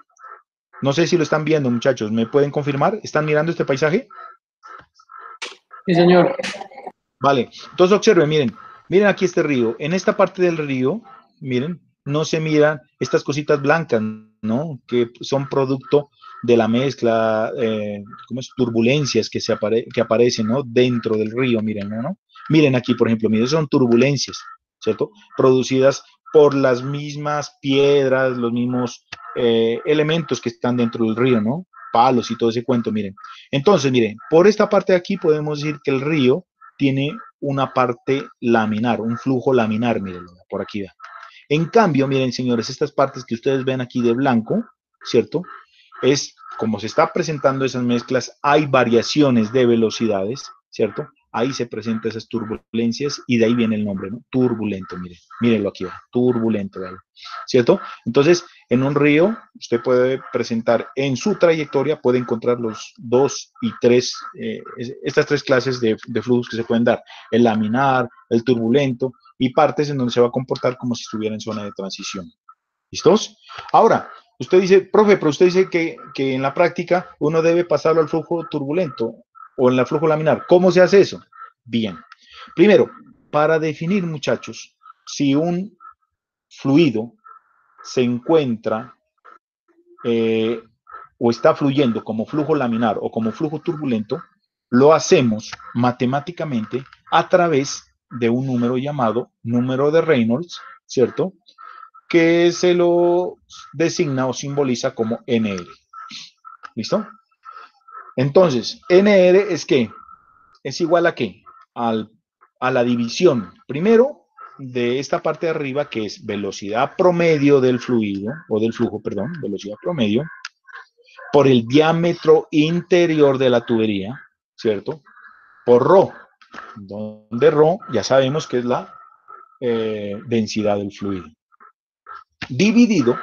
No sé si lo están viendo, muchachos. ¿Me pueden confirmar? ¿Están mirando este paisaje? Sí, señor. Vale. Entonces observen, miren aquí este río. En esta parte del río, miren, no se miran estas cositas blancas, ¿no? Que son producto de la mezcla, ¿cómo es? Turbulencias que aparecen, ¿no? Dentro del río, miren, ¿no? Miren aquí, por ejemplo, miren, son turbulencias, ¿cierto? Producidas por las mismas piedras, los mismos elementos que están dentro del río, ¿no? Palos y todo ese cuento, miren. Entonces, miren, por esta parte de aquí podemos decir que el río tiene una parte laminar, un flujo laminar, miren, por aquí va. En cambio, miren, señores, estas partes que ustedes ven aquí de blanco, ¿cierto? Es como se está presentando esas mezclas, hay variaciones de velocidades, ¿cierto? Ahí se presentan esas turbulencias y de ahí viene el nombre, ¿no? Turbulento, miren, mírenlo aquí, va, turbulento, ¿vale? ¿Cierto? Entonces, en un río, usted puede presentar en su trayectoria, puede encontrar los 2 y 3, estas 3 clases de flujos que se pueden dar, el laminar, el turbulento, y partes en donde se va a comportar como si estuviera en zona de transición. ¿Listos? Ahora, usted dice, profe, pero usted dice que en la práctica uno debe pasarlo al flujo turbulento o en el flujo laminar. ¿Cómo se hace eso? Bien. Primero, para definir, muchachos, si un fluido se encuentra o está fluyendo como flujo laminar o como flujo turbulento, lo hacemos matemáticamente a través de un número llamado número de Reynolds, ¿cierto? Que se lo designa o simboliza como NR. ¿Listo? Entonces, NR es ¿qué? Es igual a ¿qué? A la división, primero, de esta parte de arriba, que es velocidad promedio del fluido, o del flujo, perdón, velocidad promedio, por el diámetro interior de la tubería, ¿cierto? Por ρ, donde ρ ya sabemos que es la densidad del fluido. Dividido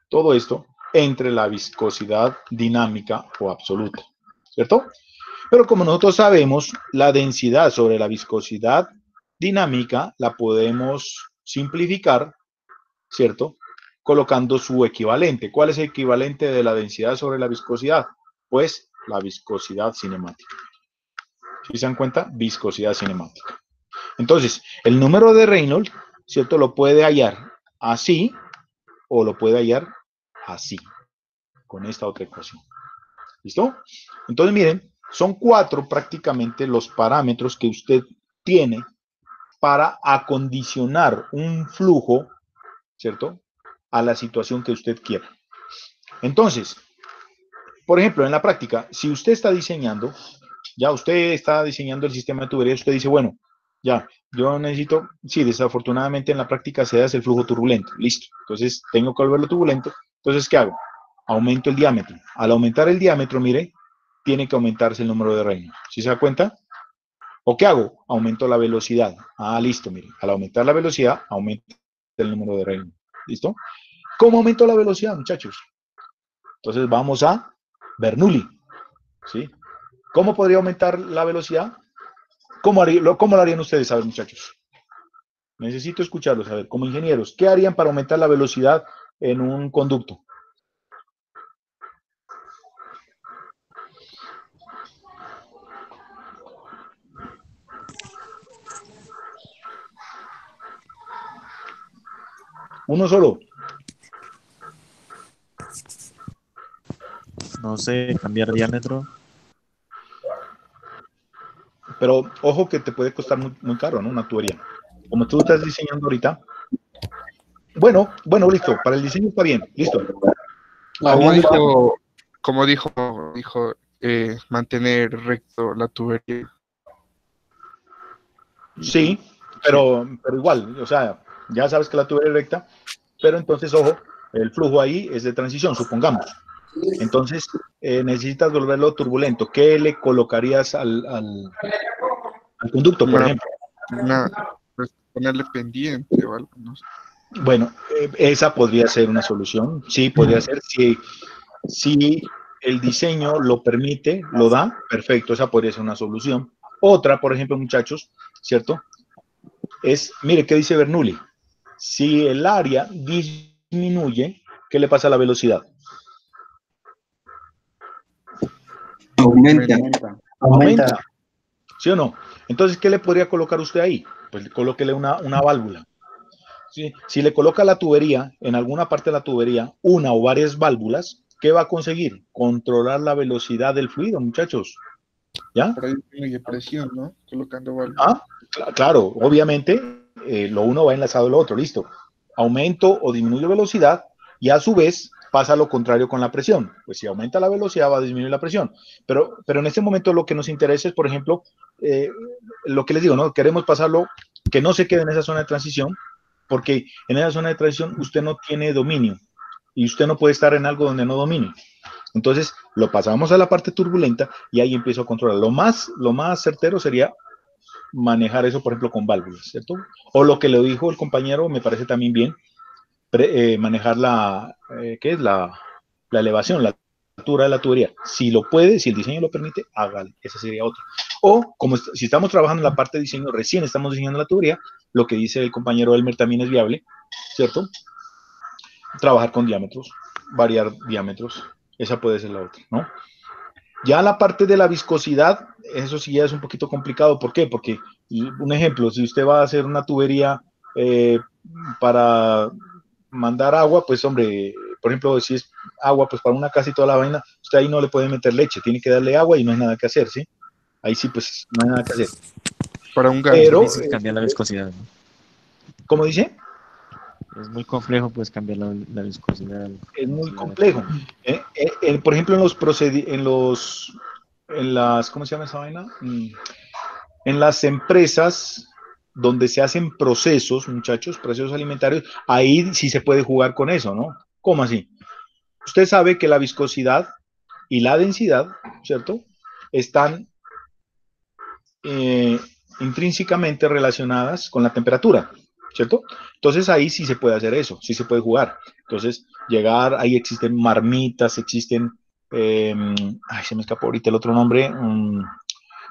todo esto entre la viscosidad dinámica o absoluta, ¿cierto? Pero como nosotros sabemos, la densidad sobre la viscosidad dinámica la podemos simplificar, ¿cierto? Colocando su equivalente. ¿Cuál es el equivalente de la densidad sobre la viscosidad? Pues la viscosidad cinemática. ¿Sí se dan cuenta? Viscosidad cinemática. Entonces, el número de Reynolds, ¿cierto? Lo puede hallar así o lo puede hallar así, con esta otra ecuación. ¿Listo? Entonces, miren, son 4 prácticamente los parámetros que usted tiene para acondicionar un flujo, ¿cierto?, a la situación que usted quiera. Entonces, por ejemplo, en la práctica, si usted está diseñando, ya usted está diseñando el sistema de tubería, usted dice, bueno, ya, yo necesito, sí, desafortunadamente en la práctica se hace el flujo turbulento, listo, entonces tengo que volverlo turbulento, entonces, ¿qué hago? Aumento el diámetro. Al aumentar el diámetro, mire, tiene que aumentarse el número de Reynolds. ¿Sí se da cuenta? ¿O qué hago? Aumento la velocidad. Ah, listo, mire. Al aumentar la velocidad, aumenta el número de Reynolds. ¿Listo? ¿Cómo aumento la velocidad, muchachos? Entonces vamos a Bernoulli. ¿Sí? ¿Cómo podría aumentar la velocidad? ¿Cómo lo harían ustedes, a ver, muchachos? Necesito escucharlos, a ver, como ingenieros. ¿Qué harían para aumentar la velocidad en un conducto? Uno solo. No sé, cambiar diámetro. Pero ojo que te puede costar muy, muy caro, ¿no? Una tubería. Como tú estás diseñando ahorita. Bueno, listo. Para el diseño está bien. Listo. Como dijo, mantener recto la tubería. Sí, pero igual, o sea, ya sabes que la tubería es recta, pero entonces, ojo, el flujo ahí es de transición, supongamos. Entonces, necesitas volverlo turbulento. ¿Qué le colocarías al conducto, por ejemplo? Pues ponerle pendiente o algo, no sé. Bueno, esa podría ser una solución. Sí, podría ser. Si el diseño lo permite, lo da, perfecto, esa podría ser una solución. Otra, por ejemplo, muchachos, ¿cierto? Es, mire, ¿qué dice Bernoulli? Si el área disminuye, ¿qué le pasa a la velocidad? Aumenta. ¿Sí o no? Entonces, ¿qué le podría colocar usted ahí? Pues colóquele una válvula. ¿Sí? Si le coloca la tubería, en alguna parte de la tubería, una o varias válvulas, ¿qué va a conseguir? Controlar la velocidad del fluido, muchachos. ¿Ya? Por ahí disminuye presión, ¿no? Colocando válvulas. Claro, obviamente, lo uno va enlazado al otro, listo. Aumento o disminuyo velocidad y a su vez pasa lo contrario con la presión. Pues si aumenta la velocidad va a disminuir la presión. Pero en este momento lo que nos interesa es, por ejemplo, lo que les digo, ¿no? Queremos pasarlo, que no se quede en esa zona de transición, porque en esa zona de transición usted no tiene dominio y usted no puede estar en algo donde no domine. Entonces lo pasamos a la parte turbulenta y ahí empiezo a controlar. Lo más certero sería manejar eso, por ejemplo, con válvulas, ¿cierto? O lo que le dijo el compañero, me parece también bien, manejar ¿qué es? La elevación, la altura de la tubería. Si lo puede, si el diseño lo permite, hágale. Esa sería otra. O, como si estamos trabajando en la parte de diseño, recién estamos diseñando la tubería, lo que dice el compañero Elmer también es viable, ¿cierto? Trabajar con diámetros, variar diámetros. Esa puede ser la otra, ¿no? Ya la parte de la viscosidad, eso sí ya es un poquito complicado. ¿Por qué? Porque, un ejemplo, si usted va a hacer una tubería para mandar agua, pues hombre, por ejemplo, si es agua, pues para una casa y toda la vaina, usted ahí no le puede meter leche, tiene que darle agua y no hay nada que hacer, ¿sí? Ahí sí, pues no hay nada que hacer. Para un gas. Pero, Es difícil cambiar la viscosidad, ¿no? ¿cómo dice? Es muy complejo, pues, cambiar la viscosidad. Es muy complejo. Por ejemplo, en las, ¿cómo se llama esa vaina? En las empresas donde se hacen procesos, muchachos, procesos alimentarios, ahí sí se puede jugar con eso, ¿no? ¿Cómo así? Usted sabe que la viscosidad y la densidad, ¿cierto? Están intrínsecamente relacionadas con la temperatura, ¿cierto? Entonces ahí sí se puede hacer eso, sí se puede jugar. Entonces, llegar, ahí existen marmitas, existen, ay, se me escapó ahorita el otro nombre,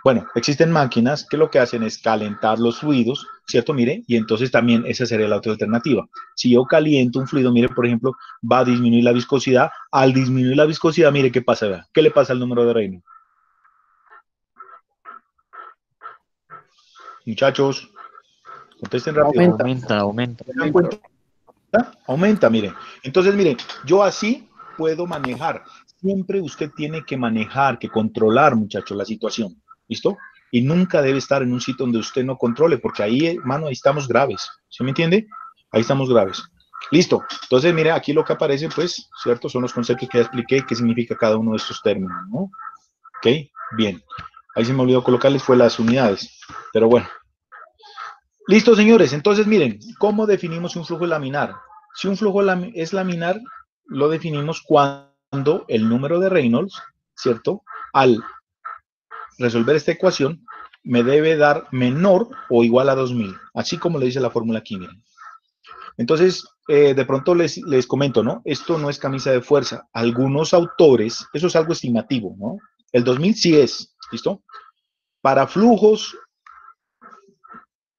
bueno, existen máquinas que lo que hacen es calentar los fluidos, ¿cierto? Mire, y entonces también esa sería la otra alternativa. Si yo caliento un fluido, mire, por ejemplo, va a disminuir la viscosidad. Al disminuir la viscosidad, mire qué pasa, ¿verdad? ¿Qué le pasa al número de Reynolds? Muchachos, contesten rápido. Aumenta. ¿Se dan cuenta? Aumenta, mire. Entonces, mire, yo así puedo manejar. Siempre usted tiene que manejar, que controlar, muchachos, la situación. ¿Listo? Y nunca debe estar en un sitio donde usted no controle, porque ahí, hermano, ahí estamos graves. ¿Sí me entiende? Ahí estamos graves. Listo. Entonces, mire, aquí lo que aparece, pues, ¿cierto? Son los conceptos que ya expliqué, qué significa cada uno de estos términos, ¿no? ¿Ok? Bien. Ahí se me olvidó colocarles fue las unidades. Pero bueno. Listo, señores. Entonces, miren, ¿cómo definimos un flujo laminar? Si un flujo es laminar, lo definimos cuando el número de Reynolds, ¿cierto? Al resolver esta ecuación, me debe dar menor o igual a 2000, así como le dice la fórmula aquí, miren. Entonces, de pronto les comento, ¿no? Esto no es camisa de fuerza. Algunos autores, eso es algo estimativo, ¿no? El 2000 sí es, ¿listo? Para flujos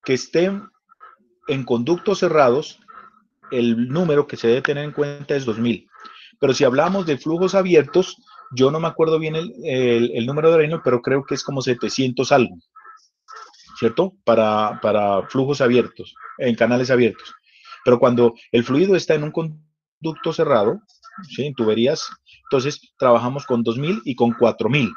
que estén en conductos cerrados, el número que se debe tener en cuenta es 2000. Pero si hablamos de flujos abiertos, yo no me acuerdo bien el número de Reynolds, pero creo que es como 700 algo, ¿cierto? Para flujos abiertos, en canales abiertos. Pero cuando el fluido está en un conducto cerrado, ¿sí? En tuberías, entonces trabajamos con 2000 y con 4000.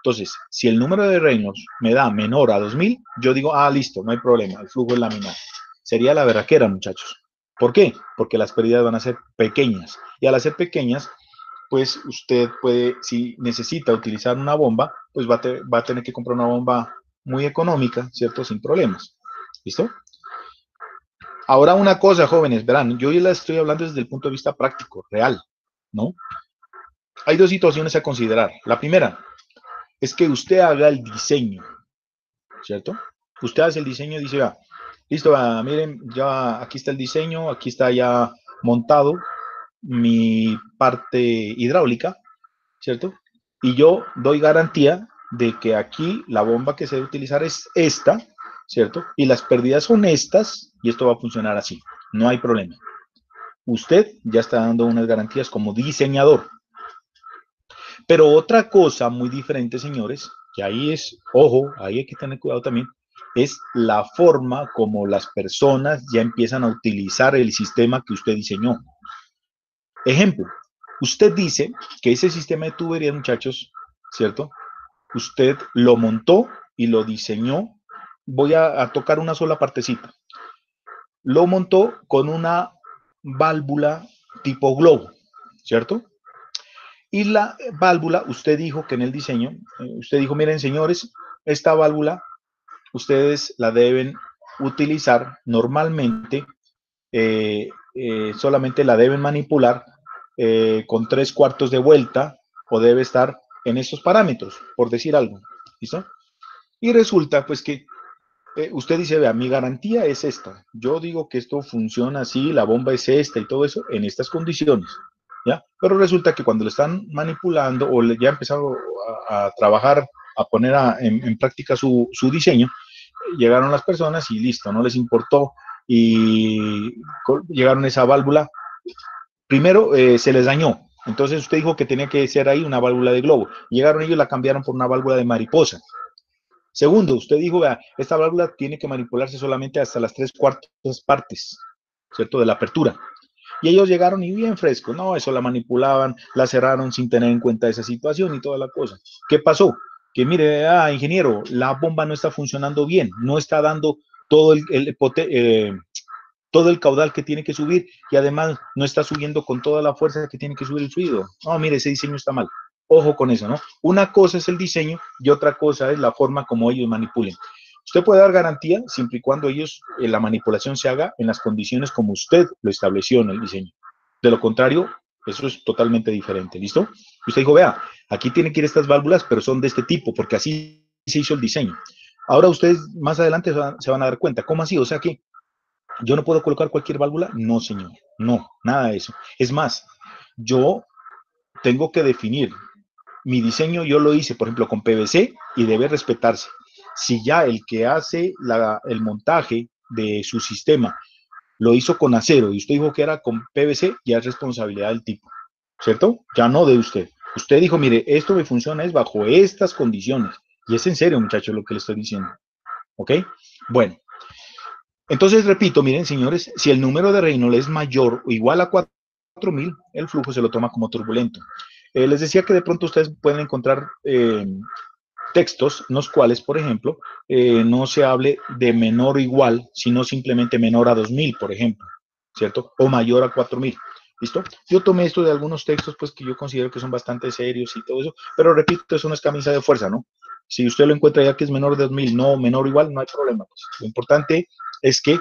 Entonces, si el número de Reynolds me da menor a 2000, yo digo, ah, listo, no hay problema, el flujo es laminar. Sería la berraquera, muchachos. ¿Por qué? Porque las pérdidas van a ser pequeñas. Y al ser pequeñas, pues usted puede, si necesita utilizar una bomba, pues va a tener que comprar una bomba muy económica, ¿cierto? Sin problemas. ¿Listo? Ahora una cosa, jóvenes, verán, yo ya la estoy hablando desde el punto de vista práctico, real, ¿no? Hay dos situaciones a considerar. La primera es que usted haga el diseño, ¿cierto? Usted hace el diseño y dice, va, listo, va, miren, ya aquí está el diseño, aquí está ya montado mi parte hidráulica, ¿cierto? Y yo doy garantía de que aquí la bomba que se debe utilizar es esta, ¿cierto? Y las pérdidas son estas y esto va a funcionar así. No hay problema. Usted ya está dando unas garantías como diseñador. Pero otra cosa muy diferente, señores, que ahí es, ojo, ahí hay que tener cuidado también, es la forma como las personas ya empiezan a utilizar el sistema que usted diseñó. Ejemplo, usted dice que ese sistema de tuberías, muchachos, ¿cierto? Usted lo montó y lo diseñó. Voy a tocar una sola partecita. Lo montó con una válvula tipo globo, ¿cierto? Y la válvula, usted dijo que en el diseño, usted dijo, miren señores, esta válvula ustedes la deben utilizar normalmente, solamente la deben manipular con 3/4 de vuelta o debe estar en esos parámetros, por decir algo, ¿listo? Y resulta pues que usted dice, vea, mi garantía es esta, yo digo que esto funciona así, la bomba es esta y todo eso en estas condiciones. ¿ya? Pero resulta que cuando le están manipulando o ya empezaron a trabajar, a poner en práctica su diseño, llegaron las personas y listo, no les importó y llegaron a esa válvula. Primero se les dañó, entonces usted dijo que tenía que ser ahí una válvula de globo. Llegaron ellos, la cambiaron por una válvula de mariposa. Segundo, usted dijo, vea, esta válvula tiene que manipularse solamente hasta las 3/4 partes, ¿cierto? De la apertura. Y ellos llegaron y bien fresco, no, eso la manipulaban, la cerraron sin tener en cuenta esa situación y toda la cosa. ¿Qué pasó? Que mire, ingeniero, la bomba no está funcionando bien, no está dando todo todo el caudal que tiene que subir y además no está subiendo con toda la fuerza que tiene que subir el fluido. No, mire, ese diseño está mal. Ojo con eso, ¿no? Una cosa es el diseño y otra cosa es la forma como ellos manipulen. Usted puede dar garantía siempre y cuando ellos, la manipulación se haga en las condiciones como usted lo estableció en el diseño. De lo contrario, eso es totalmente diferente, ¿listo? Usted dijo, vea, aquí tienen que ir estas válvulas, pero son de este tipo, porque así se hizo el diseño. Ahora ustedes más adelante se van a dar cuenta, ¿cómo así? O sea que ¿yo no puedo colocar cualquier válvula? No, señor, no, nada de eso. Es más, yo tengo que definir mi diseño, yo lo hice, por ejemplo, con PVC y debe respetarse. Si ya el que hace el montaje de su sistema lo hizo con acero y usted dijo que era con PVC, ya es responsabilidad del tipo, ¿cierto? Ya no de usted. Usted dijo, mire, esto me funciona es bajo estas condiciones. Y es en serio, muchachos, lo que le estoy diciendo. ¿Ok? Bueno. Entonces, repito, miren, señores, si el número de Reynolds es mayor o igual a 4000, el flujo se lo toma como turbulento. Les decía que de pronto ustedes pueden encontrar textos en los cuales, por ejemplo, no se hable de menor o igual, sino simplemente menor a 2000, por ejemplo, ¿cierto? O mayor a 4000. ¿Listo? Yo tomé esto de algunos textos, pues, que yo considero que son bastante serios y todo eso, pero repito, eso no es camisa de fuerza, ¿no? Si usted lo encuentra ya que es menor de 2000, no, menor o igual, no hay problema. Pues. Lo importante es que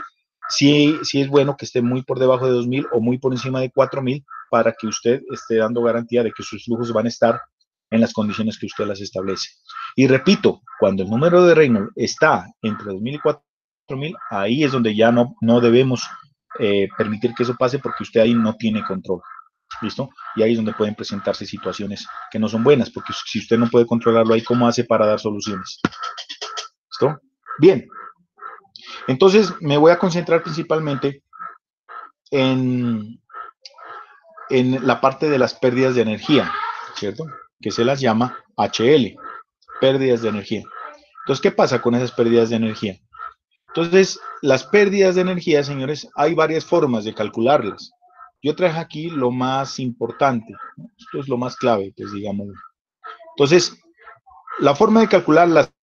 sí es bueno que esté muy por debajo de 2000 o muy por encima de 4000 para que usted esté dando garantía de que sus flujos van a estar en las condiciones que usted las establece. Y repito, cuando el número de Reynolds está entre 2000 y 4000, ahí es donde ya no debemos permitir que eso pase porque usted ahí no tiene control. ¿Listo? Y ahí es donde pueden presentarse situaciones que no son buenas, porque si usted no puede controlarlo ahí, ¿cómo hace para dar soluciones? ¿Listo? Bien. Entonces, me voy a concentrar principalmente en la parte de las pérdidas de energía, ¿cierto? Que se las llama HL, pérdidas de energía. Entonces, ¿qué pasa con esas pérdidas de energía? Entonces, las pérdidas de energía, señores, hay varias formas de calcularlas. Yo traje aquí lo más importante, ¿no? Esto es lo más clave, pues digamos. Entonces, la forma de calcular las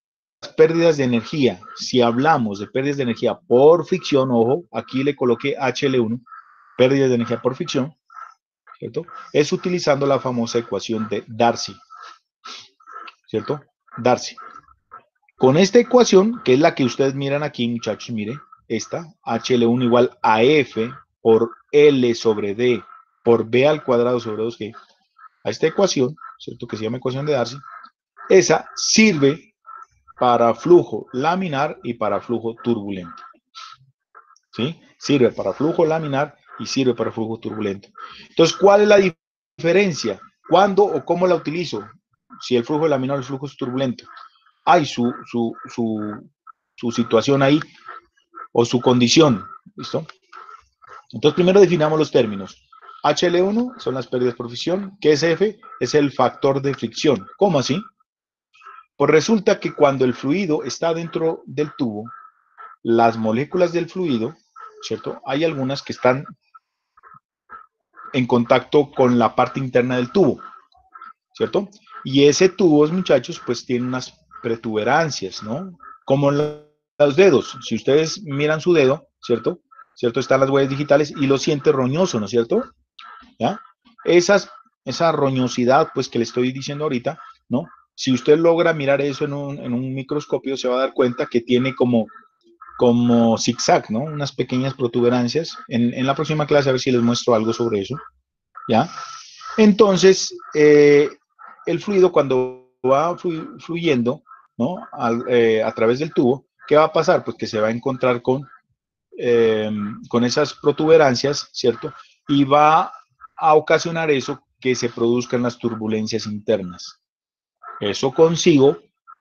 pérdidas de energía, si hablamos de pérdidas de energía por fricción, ojo, aquí le coloqué HL1, pérdidas de energía por fricción, ¿cierto? Es utilizando la famosa ecuación de Darcy, ¿cierto? Darcy. Con esta ecuación, que es la que ustedes miran aquí, muchachos, mire, esta, HL1 igual a F por L sobre D por B al cuadrado sobre 2G, a esta ecuación, ¿cierto? Que se llama ecuación de Darcy, esa sirve para flujo laminar y para flujo turbulento. ¿Sí? Sirve para flujo laminar y sirve para flujo turbulento. Entonces, ¿cuál es la diferencia? ¿Cuándo o cómo la utilizo? Si el flujo laminar o el flujo es turbulento. Hay su situación ahí o su condición. ¿Listo? Entonces, primero definamos los términos. HL1 son las pérdidas por fricción. ¿Qué es F? Es el factor de fricción. ¿Cómo así? Pues resulta que cuando el fluido está dentro del tubo, las moléculas del fluido, ¿cierto? Hay algunas que están en contacto con la parte interna del tubo, ¿cierto? Y ese tubo, muchachos, pues tiene unas protuberancias, ¿no? Como los dedos. Si ustedes miran su dedo, ¿cierto? ¿Cierto? Están las huellas digitales y lo siente roñoso, ¿no es cierto? ¿Ya? Esa roñosidad, pues que le estoy diciendo ahorita, ¿no? Si usted logra mirar eso en un microscopio, se va a dar cuenta que tiene como zigzag, ¿no? Unas pequeñas protuberancias. En la próxima clase a ver si les muestro algo sobre eso, ¿ya? Entonces, el fluido cuando va fluyendo, ¿no? A través del tubo, ¿qué va a pasar? Pues que se va a encontrar con esas protuberancias, ¿cierto? Y va a ocasionar eso que se produzcan las turbulencias internas. Eso consigo,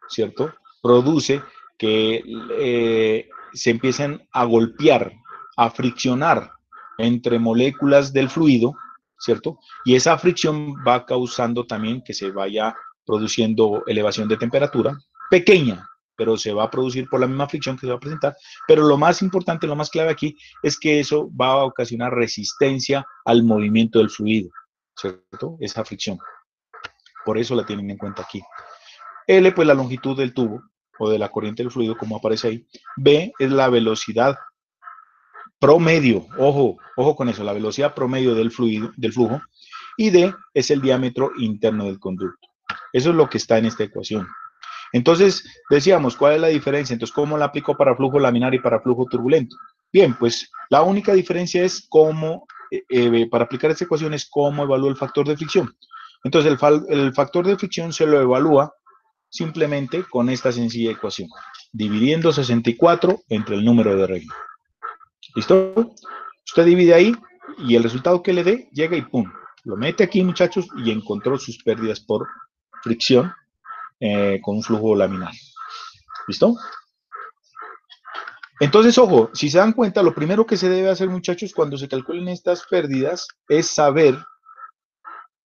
¿cierto? Produce que se empiecen a golpear, a friccionar entre moléculas del fluido, ¿cierto? Y esa fricción va causando también que se vaya produciendo elevación de temperatura, pequeña, pero se va a producir por la misma fricción que se va a presentar. Pero lo más importante, lo más clave aquí, es que eso va a ocasionar resistencia al movimiento del fluido, ¿cierto? Esa fricción. Por eso la tienen en cuenta aquí. L, pues la longitud del tubo o de la corriente del fluido, como aparece ahí. B es la velocidad promedio, ojo con eso, la velocidad promedio del fluido, del flujo. Y D es el diámetro interno del conducto. Eso es lo que está en esta ecuación. Entonces, decíamos, ¿cuál es la diferencia? Entonces, ¿cómo la aplico para flujo laminar y para flujo turbulento? Bien, pues la única diferencia es cómo, para aplicar esta ecuación, es cómo evalúo el factor de fricción. Entonces, el factor de fricción se lo evalúa simplemente con esta sencilla ecuación, dividiendo 64 entre el número de Reynolds. ¿Listo? Usted divide ahí y el resultado que le dé, llega y pum, lo mete aquí, muchachos, y encontró sus pérdidas por fricción con un flujo laminar. ¿Listo? Entonces, ojo, si se dan cuenta, lo primero que se debe hacer, muchachos, cuando se calculen estas pérdidas, es saber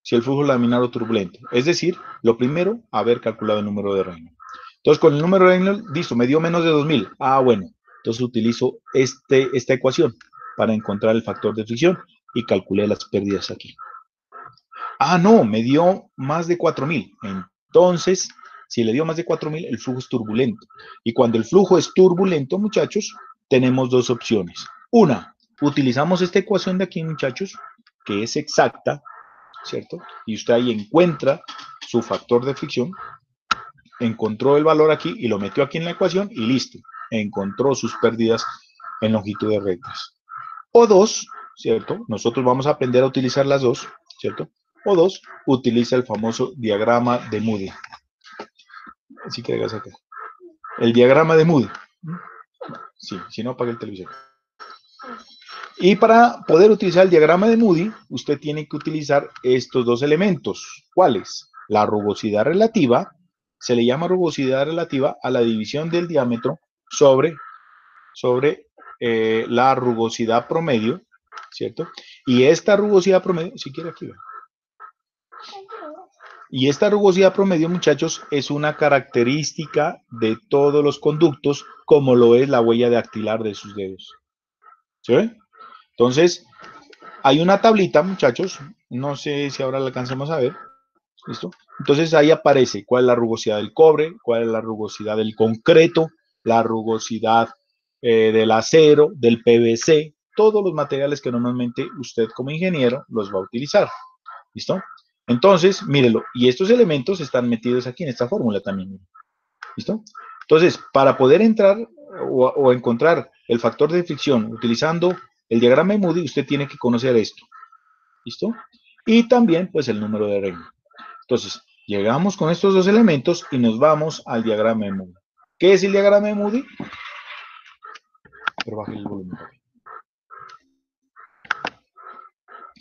si el flujo laminar o turbulento. Es decir, lo primero, haber calculado el número de Reynolds. Entonces, con el número de Reynolds, listo, me dio menos de 2000. Ah, bueno, entonces utilizo esta ecuación para encontrar el factor de fricción y calculé las pérdidas aquí. Ah, no, me dio más de 4000. Entonces, si le dio más de 4000, el flujo es turbulento. Y cuando el flujo es turbulento, muchachos, tenemos dos opciones. Una, utilizamos esta ecuación de aquí, muchachos, que es exacta, ¿cierto? Y usted ahí encuentra su factor de fricción, encontró el valor aquí y lo metió aquí en la ecuación y listo, encontró sus pérdidas en longitudes rectas. O dos, ¿cierto? Nosotros vamos a aprender a utilizar las dos, ¿cierto? O dos, utiliza el famoso diagrama de Moody. Así que hagas acá. El diagrama de Moody. Sí, si no, apague el televisor. Y para poder utilizar el diagrama de Moody, usted tiene que utilizar estos dos elementos. ¿Cuáles? La rugosidad relativa, se le llama rugosidad relativa a la división del diámetro sobre la rugosidad promedio, ¿cierto? Y esta rugosidad promedio, si quiere aquí, y esta rugosidad promedio, muchachos, es una característica de todos los conductos, como lo es la huella dactilar de sus dedos. ¿Sí ven? Entonces, hay una tablita, muchachos, no sé si ahora la alcanzamos a ver, ¿listo? Entonces ahí aparece cuál es la rugosidad del cobre, cuál es la rugosidad del concreto, la rugosidad del acero, del PVC, todos los materiales que normalmente usted como ingeniero los va a utilizar, ¿listo? Entonces, mírelo, y estos elementos están metidos aquí en esta fórmula también, ¿listo? Entonces, para poder entrar o encontrar el factor de fricción utilizando el diagrama de Moody, usted tiene que conocer esto. ¿Listo? Y también, pues, el número de Reynolds. Entonces, llegamos con estos dos elementos y nos vamos al diagrama de Moody. ¿Qué es el diagrama de Moody? Pero baje el volumen.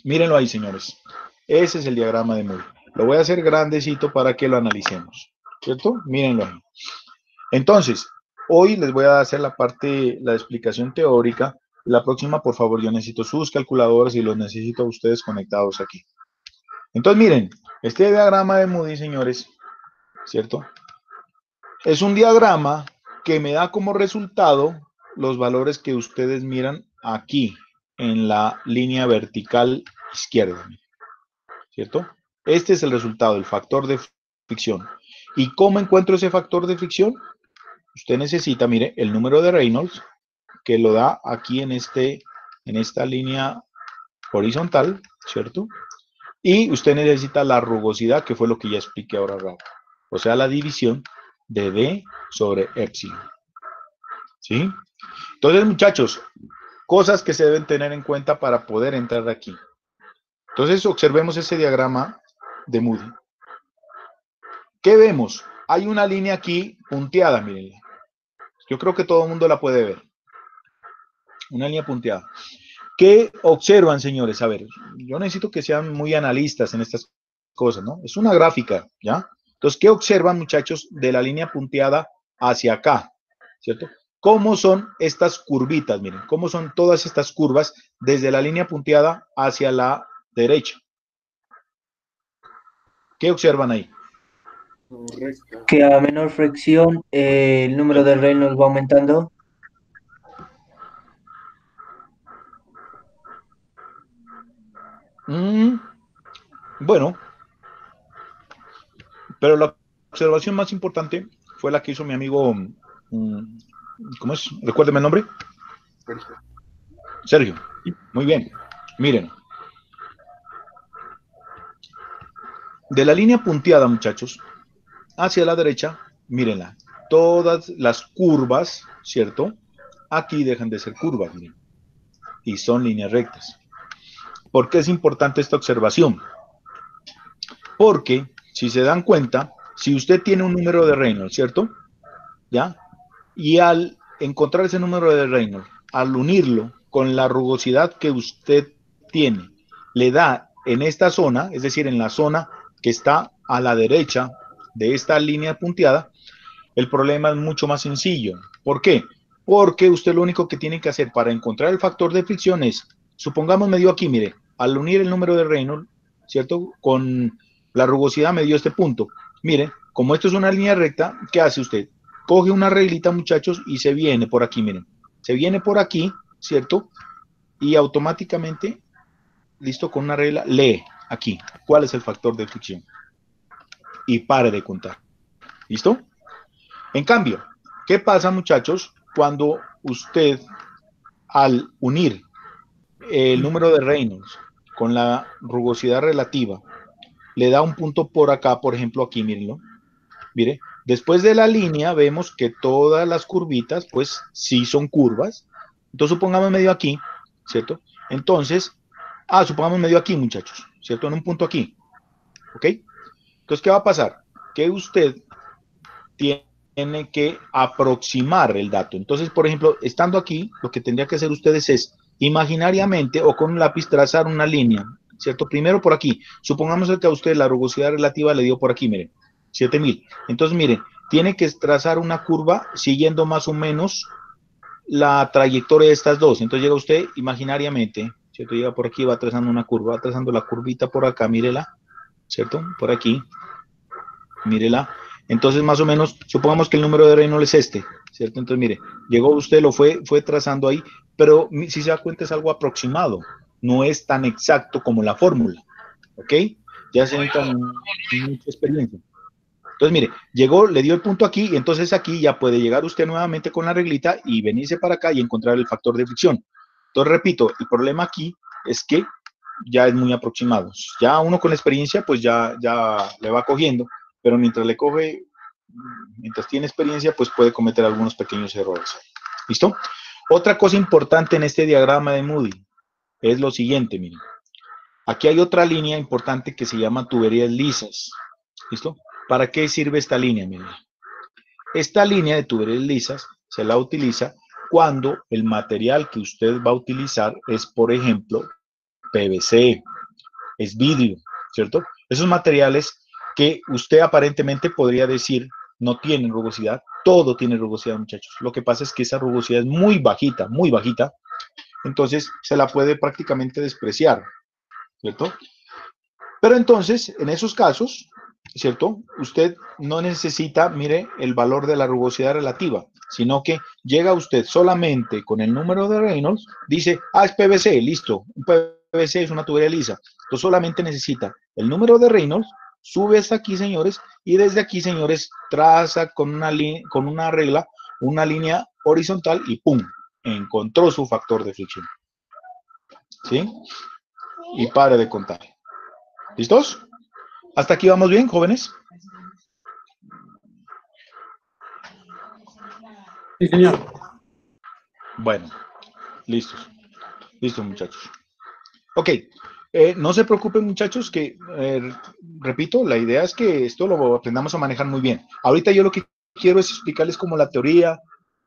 Mírenlo ahí, señores. Ese es el diagrama de Moody. Lo voy a hacer grandecito para que lo analicemos. ¿Cierto? Mírenlo ahí. Entonces, hoy les voy a hacer la explicación teórica. La próxima, por favor, yo necesito sus calculadoras y los necesito a ustedes conectados aquí. Entonces, miren, este diagrama de Moody, señores, ¿cierto? Es un diagrama que me da como resultado los valores que ustedes miran aquí, en la línea vertical izquierda, ¿cierto? Este es el resultado, el factor de fricción. ¿Y cómo encuentro ese factor de fricción? Usted necesita, mire, el número de Reynolds, que lo da aquí en esta línea horizontal, ¿cierto? Y usted necesita la rugosidad, que fue lo que ya expliqué ahora rápido. O sea, la división de D sobre epsilon. ¿Sí? Entonces, muchachos, cosas que se deben tener en cuenta para poder entrar aquí. Entonces, observemos ese diagrama de Moody. ¿Qué vemos? Hay una línea aquí punteada, mírenla. Yo creo que todo el mundo la puede ver. Una línea punteada. ¿Qué observan, señores? A ver, yo necesito que sean muy analistas en estas cosas, ¿no? Es una gráfica, ¿ya? Entonces, ¿qué observan, muchachos, de la línea punteada hacia acá? ¿Cierto? ¿Cómo son estas curvitas? Miren, ¿cómo son todas estas curvas desde la línea punteada hacia la derecha? ¿Qué observan ahí? Correcto. Que a menor fricción el número de Reynolds va aumentando. Bueno, pero la observación más importante fue la que hizo mi amigo, ¿cómo es? Recuérdeme el nombre. Sergio. Sergio. Muy bien. Miren. De la línea punteada, muchachos, hacia la derecha, mírenla. Todas las curvas, ¿cierto? Aquí dejan de ser curvas, miren. Y son líneas rectas. ¿Por qué es importante esta observación? Porque, si se dan cuenta, si usted tiene un número de Reynolds, ¿cierto? ¿Ya? Y al encontrar ese número de Reynolds, al unirlo con la rugosidad que usted tiene, le da en esta zona, es decir, en la zona que está a la derecha de esta línea punteada, el problema es mucho más sencillo. ¿Por qué? Porque usted lo único que tiene que hacer para encontrar el factor de fricción es, supongamos me dio aquí, mire, al unir el número de Reynolds, ¿cierto? Con la rugosidad me dio este punto. Mire, como esto es una línea recta, ¿qué hace usted? Coge una reglita, muchachos, y se viene por aquí, miren. Se viene por aquí, ¿cierto? Y automáticamente, listo, con una regla, lee aquí cuál es el factor de fricción. Y pare de contar. ¿Listo? En cambio, ¿qué pasa, muchachos, cuando usted, al unir el número de Reynolds con la rugosidad relativa, le da un punto por acá, por ejemplo, aquí, mírenlo. Mire, después de la línea vemos que todas las curvitas, pues, sí son curvas. Entonces, supongamos medio aquí, ¿cierto? Entonces, supongamos medio aquí, muchachos, ¿cierto? En un punto aquí, ¿ok? Entonces, ¿qué va a pasar? Que usted tiene que aproximar el dato. Entonces, por ejemplo, estando aquí, lo que tendría que hacer ustedes es imaginariamente o con un lápiz trazar una línea, ¿cierto? Primero por aquí. Supongamos que a usted la rugosidad relativa le dio por aquí, miren, 7000. Entonces, miren, tiene que trazar una curva siguiendo más o menos la trayectoria de estas dos. Entonces llega usted imaginariamente, ¿cierto? Llega por aquí, va trazando una curva, va trazando la curvita por acá, mírela, ¿cierto? Por aquí, mírela. Entonces, más o menos, supongamos que el número de Reynolds es este, ¿cierto? Entonces, mire, llegó usted, lo fue trazando ahí, pero si se da cuenta es algo aproximado, no es tan exacto como la fórmula, ¿ok? Ya se necesita mucha experiencia. Entonces, mire, llegó, le dio el punto aquí, y entonces aquí ya puede llegar usted nuevamente con la reglita y venirse para acá y encontrar el factor de fricción. Entonces, repito, el problema aquí es que ya es muy aproximado. Ya uno con la experiencia, pues ya le va cogiendo, pero mientras le coge, mientras tiene experiencia, pues puede cometer algunos pequeños errores. ¿Listo? Otra cosa importante en este diagrama de Moody es lo siguiente, miren. Aquí hay otra línea importante que se llama tuberías lisas. ¿Listo? ¿Para qué sirve esta línea? Miren. Esta línea de tuberías lisas se la utiliza cuando el material que usted va a utilizar es, por ejemplo, PVC, es vidrio, ¿cierto? Esos materiales que usted aparentemente podría decir no tienen rugosidad, todo tiene rugosidad, muchachos. Lo que pasa es que esa rugosidad es muy bajita, entonces se la puede prácticamente despreciar, ¿cierto? Pero entonces, en esos casos, ¿cierto? Usted no necesita, mire, el valor de la rugosidad relativa, sino que llega usted solamente con el número de Reynolds, dice, es PVC, listo, un PVC es una tubería lisa. Entonces solamente necesita el número de Reynolds, sube hasta aquí, señores, y desde aquí, señores, traza con una regla, una línea horizontal y ¡pum! Encontró su factor de fricción. ¿Sí? Y pare de contar. ¿Listos? ¿Hasta aquí vamos bien, jóvenes? Sí, señor. Bueno, listos. Listos, muchachos. Ok, no se preocupen, muchachos, que, repito, la idea es que esto lo aprendamos a manejar muy bien. Ahorita yo lo que quiero es explicarles como la teoría,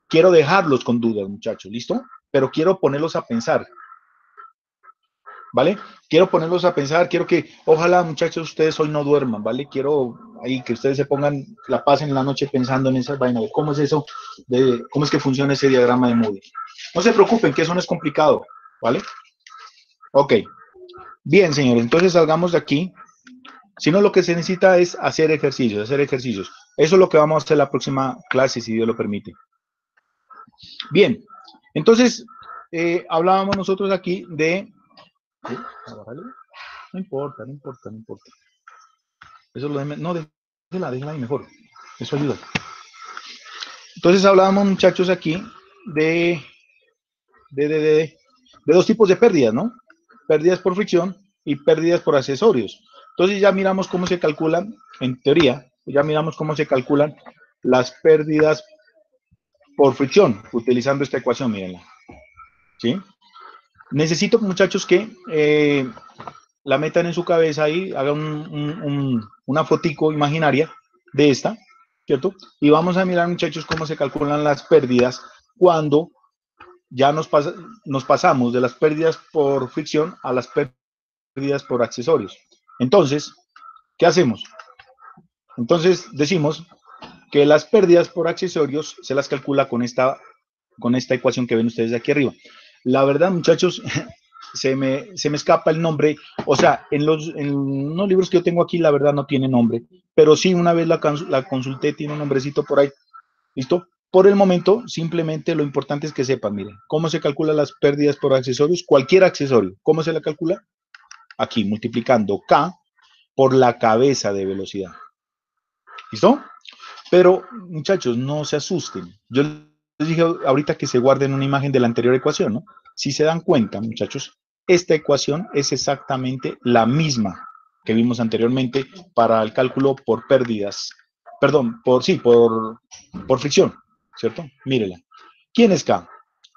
quiero dejarlos con dudas, muchachos, ¿listo? Pero quiero ponerlos a pensar. ¿vale? Quiero ponerlos a pensar, quiero que, ojalá muchachos, ustedes hoy no duerman, ¿vale? Quiero ahí que ustedes se pongan, la pasen la noche pensando en esas vainas, de cómo es eso, de cómo es que funciona ese diagrama de Moody. No se preocupen, que eso no es complicado, ¿vale? Ok, bien, señores, entonces salgamos de aquí. Si no, lo que se necesita es hacer ejercicios, hacer ejercicios. Eso es lo que vamos a hacer la próxima clase, si Dios lo permite. Bien, entonces, hablábamos nosotros aquí de... No importa, no importa, no importa. Eso lo de... No, déjela ahí mejor. Eso ayuda. Entonces hablábamos, muchachos, aquí de dos tipos de pérdidas, ¿no? Pérdidas por fricción y pérdidas por accesorios. Entonces ya miramos cómo se calculan, en teoría, ya miramos cómo se calculan las pérdidas por fricción, utilizando esta ecuación, mírenla. ¿Sí? Necesito, muchachos, que la metan en su cabeza ahí, hagan una fotico imaginaria de esta, ¿cierto? Y vamos a mirar, muchachos, cómo se calculan las pérdidas cuando ya nos pasamos de las pérdidas por fricción a las pérdidas por accesorios. Entonces, ¿qué hacemos? Entonces, decimos que las pérdidas por accesorios se las calcula con esta ecuación que ven ustedes aquí arriba. La verdad, muchachos, se me escapa el nombre. O sea, en unos libros que yo tengo aquí, la verdad no tiene nombre. Pero sí, una vez la consulté, tiene un nombrecito por ahí. ¿Listo? Por el momento, simplemente lo importante es que sepan, miren, ¿cómo se calculan las pérdidas por accesorios? Cualquier accesorio. ¿Cómo se la calcula? Aquí, multiplicando K por la cabeza de velocidad. ¿Listo? Pero, muchachos, no se asusten. Yo les dije ahorita que se guarden una imagen de la anterior ecuación, ¿no? Si se dan cuenta, muchachos, esta ecuación es exactamente la misma que vimos anteriormente para el cálculo por pérdidas. Perdón, por fricción, ¿cierto? Mírela. ¿Quién es K?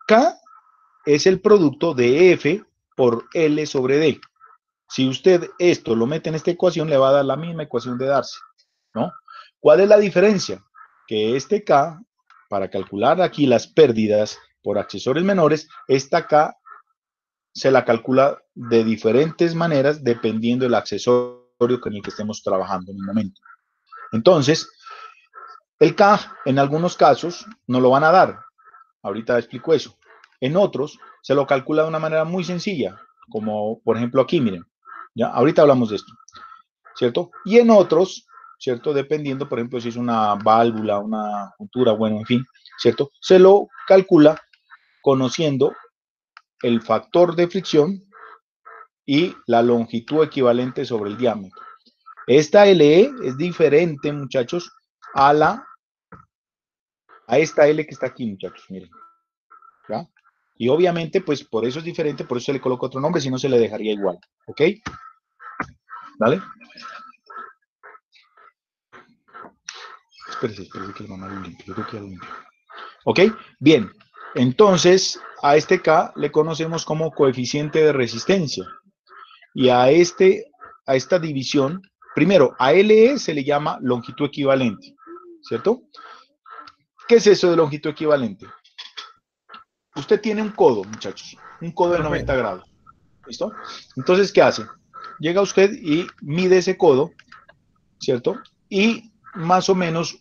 K es el producto de F por L sobre D. Si usted esto lo mete en esta ecuación, le va a dar la misma ecuación de Darcy, ¿no? ¿Cuál es la diferencia? Que este K, para calcular aquí las pérdidas por accesorios menores, esta K se la calcula de diferentes maneras dependiendo del accesorio con el que estemos trabajando en el momento. Entonces, el K en algunos casos no lo van a dar. Ahorita explico eso. En otros se lo calcula de una manera muy sencilla, como por ejemplo aquí, miren. Ya, ahorita hablamos de esto, ¿cierto? Y en otros, ¿cierto? Dependiendo, por ejemplo, si es una válvula, una juntura, bueno, en fin, ¿cierto? Se lo calcula conociendo el factor de fricción y la longitud equivalente sobre el diámetro. Esta LE es diferente, muchachos, a esta L que está aquí, muchachos, miren. ¿Ya? Y obviamente, pues por eso es diferente, por eso se le coloca otro nombre, si no se le dejaría igual, ¿ok? ¿Vale? Espérese que el mamá lo limpie, yo creo que ya lo limpio. ¿Ok? Bien, entonces a este K le conocemos como coeficiente de resistencia. Y a esta división, primero, a LE se le llama longitud equivalente, ¿cierto? ¿Qué es eso de longitud equivalente? Usted tiene un codo, muchachos, un codo de 90 grados, ¿listo? Entonces, ¿qué hace? Llega usted y mide ese codo, ¿cierto? Y más o menos,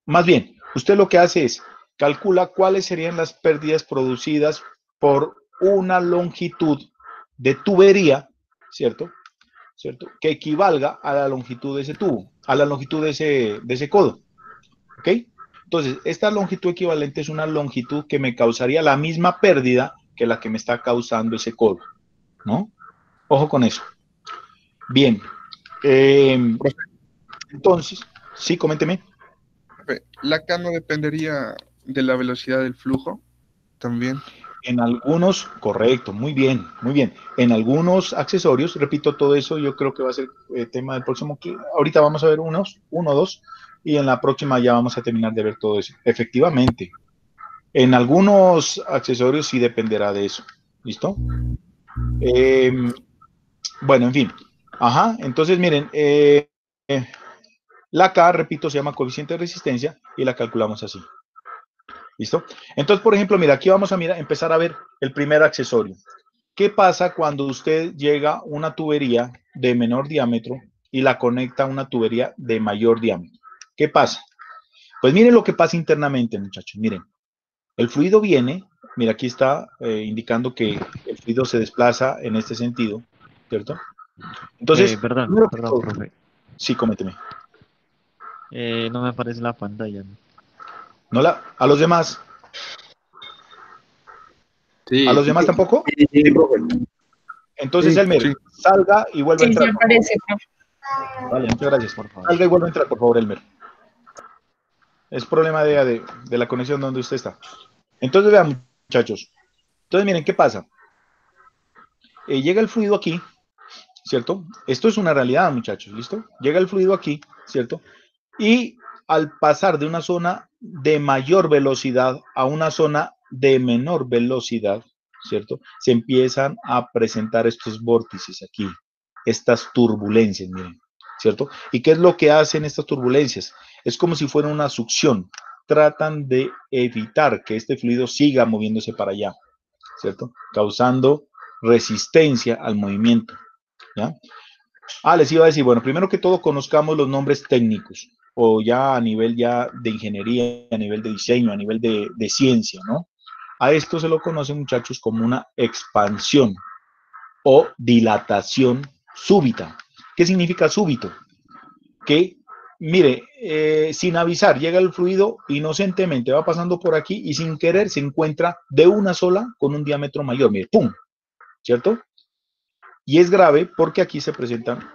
más bien, usted lo que hace es calcula cuáles serían las pérdidas producidas por una longitud de tubería, ¿cierto? ¿Cierto? Que equivalga a la longitud de ese tubo, a la longitud de ese codo, ¿ok? Entonces, esta longitud equivalente es una longitud que me causaría la misma pérdida que la que me está causando ese codo, ¿no? Ojo con eso. Bien. Entonces, sí, coménteme. ¿La K no dependería de la velocidad del flujo también? En algunos, correcto, muy bien, muy bien. En algunos accesorios, repito todo eso, yo creo que va a ser tema del próximo. Ahorita vamos a ver uno o dos, y en la próxima ya vamos a terminar de ver todo eso. Efectivamente, en algunos accesorios sí dependerá de eso. ¿Listo? Bueno, en fin. Ajá, entonces miren, la K, repito, se llama coeficiente de resistencia y la calculamos así. ¿Listo? Entonces, por ejemplo, mira, aquí vamos a empezar a ver el primer accesorio. ¿Qué pasa cuando usted llega a una tubería de menor diámetro y la conecta a una tubería de mayor diámetro? ¿Qué pasa? Pues miren lo que pasa internamente, muchachos. Miren, el fluido viene, mira, aquí está indicando que el fluido se desplaza en este sentido, ¿cierto? Entonces, Perdón, primero que perdón, todo, profe. sí, coménteme. No me aparece la pantalla, ¿no? ¿No a los demás? ¿A Sí, los demás tampoco? Sí, sí, Sí, profe. Entonces, Sí, Elmer, sí. salga y vuelva a Sí, sí entrar, por favor. aparece, profe. Vale, muchas gracias. Por favor. Salga y vuelva a entrar, por favor, Elmer. Es problema de la conexión donde usted está. Entonces, vean, muchachos. Entonces, miren, ¿qué pasa? Llega el fluido aquí, ¿cierto? Esto es una realidad, muchachos, ¿listo? Llega el fluido aquí, ¿cierto? Y al pasar de una zona de mayor velocidad a una zona de menor velocidad, ¿cierto? Se empiezan a presentar estos vórtices aquí, estas turbulencias, miren, ¿cierto? ¿Y qué es lo que hacen estas turbulencias? Es como si fuera una succión. Tratan de evitar que este fluido siga moviéndose para allá, ¿cierto? Causando resistencia al movimiento, ¿ya? Les iba a decir, bueno, primero que todo conozcamos los nombres técnicos, o ya a nivel ya de ingeniería, a nivel de diseño, a nivel de ciencia, ¿no? A esto se lo conocen, muchachos, como una expansión o dilatación súbita. ¿Qué significa súbito? Que, mire, sin avisar, llega el fluido inocentemente, va pasando por aquí y sin querer se encuentra de una sola con un diámetro mayor, mire, ¡pum! ¿Cierto? Y es grave porque aquí se presentan,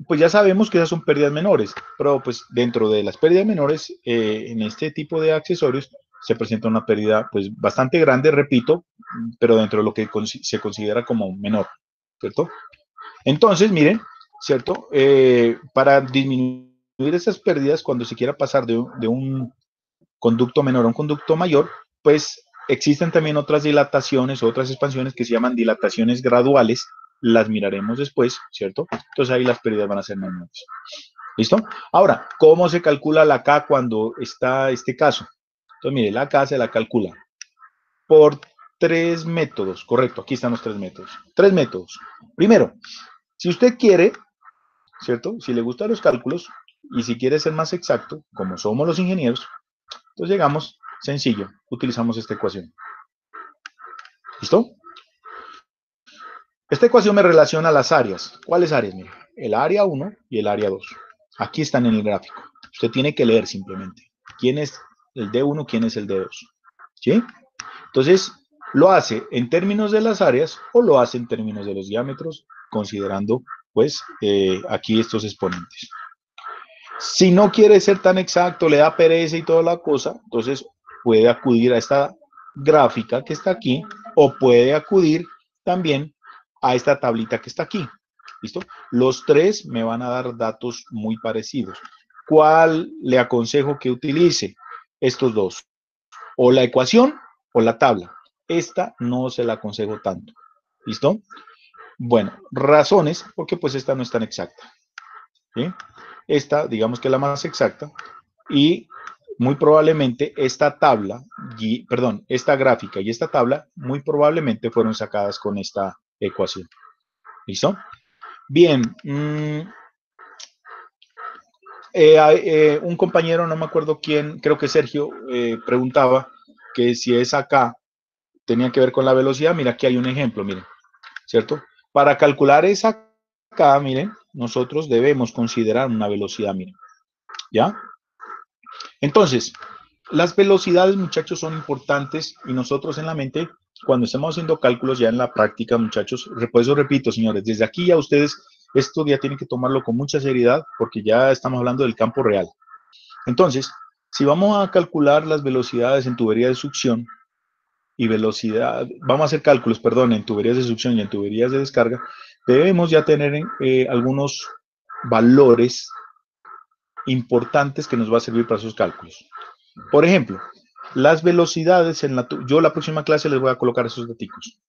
pues ya sabemos que esas son pérdidas menores, pero pues dentro de las pérdidas menores, en este tipo de accesorios, se presenta una pérdida pues bastante grande, repito, pero dentro de lo que se considera como menor, ¿cierto? Entonces, miren, ¿cierto? Para disminuir esas pérdidas, cuando se quiera pasar de un conducto menor a un conducto mayor, pues existen también otras dilataciones, otras expansiones que se llaman dilataciones graduales, las miraremos después, ¿cierto? Entonces ahí las pérdidas van a ser menores. ¿Listo? Ahora, ¿cómo se calcula la K cuando está este caso? Entonces, mire, la K se la calcula por tres métodos, correcto, aquí están los tres métodos. Tres métodos. Primero, si usted quiere, ¿cierto? Si le gustan los cálculos y si quiere ser más exacto, como somos los ingenieros, entonces llegamos, sencillo, utilizamos esta ecuación. ¿Listo? Esta ecuación me relaciona las áreas. ¿Cuáles áreas? Mire, el área 1 y el área 2. Aquí están en el gráfico. Usted tiene que leer simplemente. ¿Quién es el D1? ¿Quién es el D2? ¿Sí? Entonces, lo hace en términos de las áreas o lo hace en términos de los diámetros, considerando, pues, aquí estos exponentes. Si no quiere ser tan exacto, le da pereza y toda la cosa, entonces puede acudir a esta gráfica que está aquí o puede acudir también a esta tablita que está aquí. ¿Listo? Los tres me van a dar datos muy parecidos. ¿Cuál le aconsejo que utilice? Estos dos. O la ecuación o la tabla. Esta no se la aconsejo tanto. ¿Listo? Bueno, razones, porque pues esta no es tan exacta. ¿Sí? Esta, digamos que es la más exacta, y muy probablemente esta tabla, esta gráfica y esta tabla, muy probablemente fueron sacadas con esta ecuación. ¿Listo? Bien. Un compañero, no me acuerdo quién, creo que Sergio, preguntaba que si es acá, tenía que ver con la velocidad. Mira, aquí hay un ejemplo, miren, ¿cierto? Para calcular esa acá, miren, nosotros debemos considerar una velocidad, miren. ¿Ya? Entonces, las velocidades, muchachos, son importantes y nosotros en la mente, cuando estamos haciendo cálculos ya en la práctica, muchachos, por eso repito, señores, desde aquí ya ustedes, esto ya tienen que tomarlo con mucha seriedad porque ya estamos hablando del campo real. Entonces, si vamos a calcular las velocidades en tuberías de succión y velocidad, vamos a hacer cálculos, perdón, en tuberías de succión y en tuberías de descarga, debemos ya tener algunos valores importantes que nos va a servir para esos cálculos. Por ejemplo, las velocidades yo la próxima clase les voy a colocar esos datos,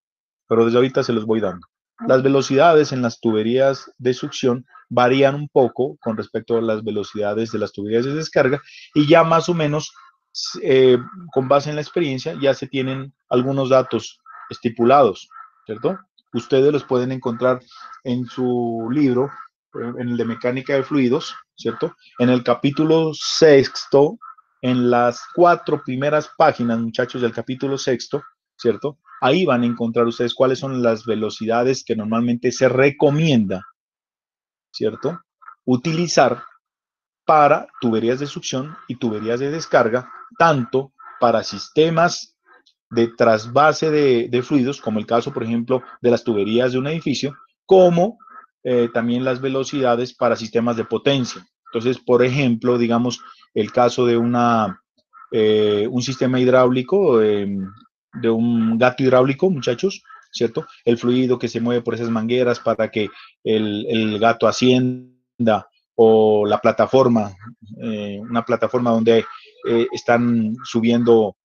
pero desde ahorita se los voy dando. Las velocidades en las tuberías de succión varían un poco con respecto a las velocidades de las tuberías de descarga y ya más o menos con base en la experiencia ya se tienen algunos datos estipulados. ¿cierto? Ustedes los pueden encontrar en su libro, en el de mecánica de fluidos, ¿cierto? En el capítulo 6, en las 4 primeras páginas, muchachos, del capítulo 6, ¿cierto? Ahí van a encontrar ustedes cuáles son las velocidades que normalmente se recomienda, ¿cierto? Utilizar para tuberías de succión y tuberías de descarga, tanto para sistemas de trasvase de fluidos, como el caso, por ejemplo, de las tuberías de un edificio, como también las velocidades para sistemas de potencia. Entonces, por ejemplo, digamos, el caso de un sistema hidráulico, de un gato hidráulico, muchachos, ¿cierto? El fluido que se mueve por esas mangueras para que el gato ascienda, o la plataforma, una plataforma donde están subiendo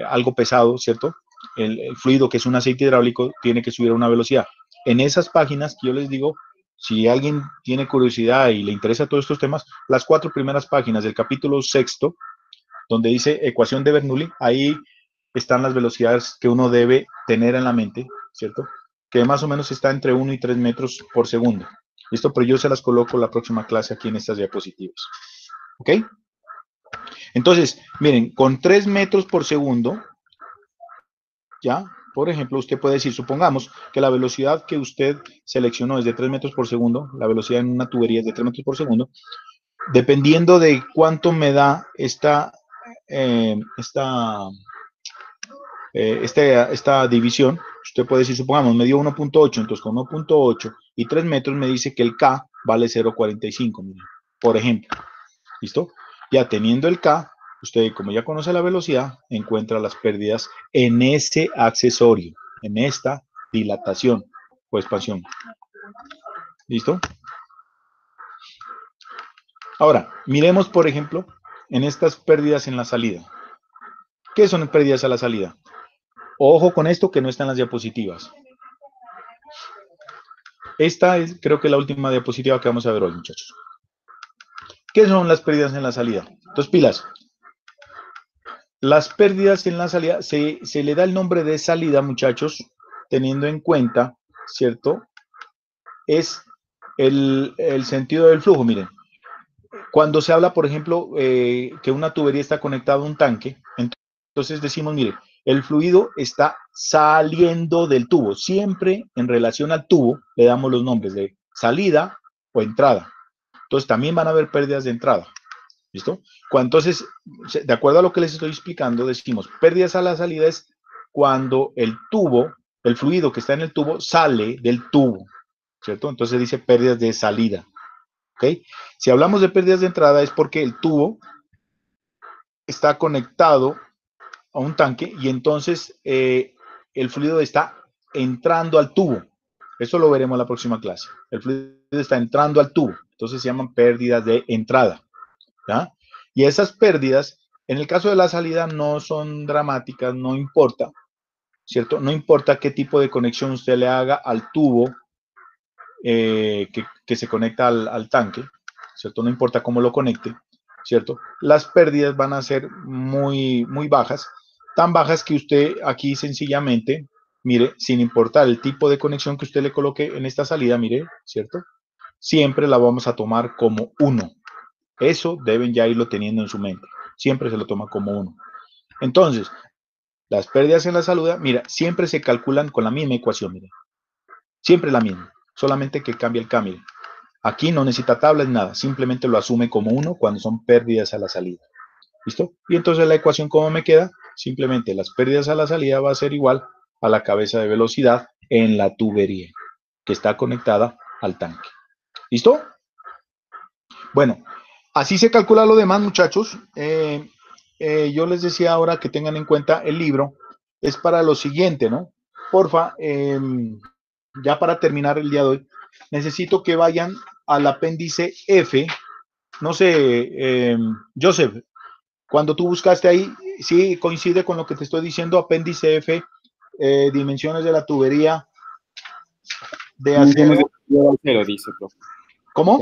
algo pesado, ¿cierto? El fluido, que es un aceite hidráulico, tiene que subir a una velocidad. En esas páginas que yo les digo, si alguien tiene curiosidad y le interesa todos estos temas, las 4 primeras páginas del capítulo 6, donde dice ecuación de Bernoulli, ahí están las velocidades que uno debe tener en la mente, ¿cierto? Que más o menos está entre 1 y 3 metros por segundo. ¿Listo? Pero yo se las coloco la próxima clase aquí en estas diapositivas. ¿Ok? Entonces, miren, con 3 metros por segundo, ¿ya? Por ejemplo, usted puede decir, supongamos que la velocidad que usted seleccionó es de 3 metros por segundo, la velocidad en una tubería es de 3 metros por segundo, dependiendo de cuánto me da esta división, usted puede decir, supongamos, me dio 1.8, entonces con 1.8 y 3 metros me dice que el K vale 0.45, por ejemplo. ¿Listo? Ya teniendo el K, usted, como ya conoce la velocidad, encuentra las pérdidas en ese accesorio, en esta dilatación o expansión. ¿Listo? Ahora, miremos, por ejemplo, en estas pérdidas en la salida. ¿Qué son pérdidas a la salida? Ojo con esto que no está en las diapositivas. Esta es, creo que, la última diapositiva que vamos a ver hoy, muchachos. ¿Qué son las pérdidas en la salida? Entonces, pilas. Las pérdidas en la salida, se le da el nombre de salida, muchachos, teniendo en cuenta, ¿cierto? Es el sentido del flujo. Miren, cuando se habla, por ejemplo, que una tubería está conectada a un tanque, entonces decimos, mire, el fluido está saliendo del tubo. Siempre en relación al tubo le damos los nombres de salida o entrada. Entonces también van a haber pérdidas de entrada. ¿Listo? Entonces, de acuerdo a lo que les estoy explicando, decimos, pérdidas a la salida es cuando el tubo, el fluido que está en el tubo, sale del tubo, ¿cierto? Entonces dice pérdidas de salida, ¿ok? Si hablamos de pérdidas de entrada es porque el tubo está conectado a un tanque y entonces el fluido está entrando al tubo. Eso lo veremos en la próxima clase. El fluido está entrando al tubo, entonces se llaman pérdidas de entrada, ¿ya? Y esas pérdidas, en el caso de la salida, no son dramáticas, no importa, ¿cierto? No importa qué tipo de conexión usted le haga al tubo que se conecta al tanque, ¿cierto? No importa cómo lo conecte, ¿cierto? Las pérdidas van a ser muy, muy bajas, tan bajas que usted aquí sencillamente, mire, sin importar el tipo de conexión que usted le coloque en esta salida, mire, ¿cierto? Siempre la vamos a tomar como 1. Eso deben ya irlo teniendo en su mente. Siempre se lo toma como 1. Entonces, las pérdidas en la salida, mira, siempre se calculan con la misma ecuación, mire. Siempre la misma, solamente que cambia el K, mire. Aquí no necesita tablas, nada, simplemente lo asume como 1 cuando son pérdidas a la salida. ¿Listo? Y entonces la ecuación, ¿cómo me queda? Simplemente las pérdidas a la salida va a ser igual a la cabeza de velocidad en la tubería que está conectada al tanque. ¿Listo? Bueno, así se calcula lo demás, muchachos. Yo les decía ahora que tengan en cuenta el libro. Es para lo siguiente, ¿no? Porfa, ya para terminar el día de hoy, necesito que vayan al apéndice F. No sé, Joseph, cuando tú buscaste ahí, sí coincide con lo que te estoy diciendo, apéndice F, dimensiones de la tubería de Dimensiones de acero. tubería de acero, dice, profe. ¿Cómo?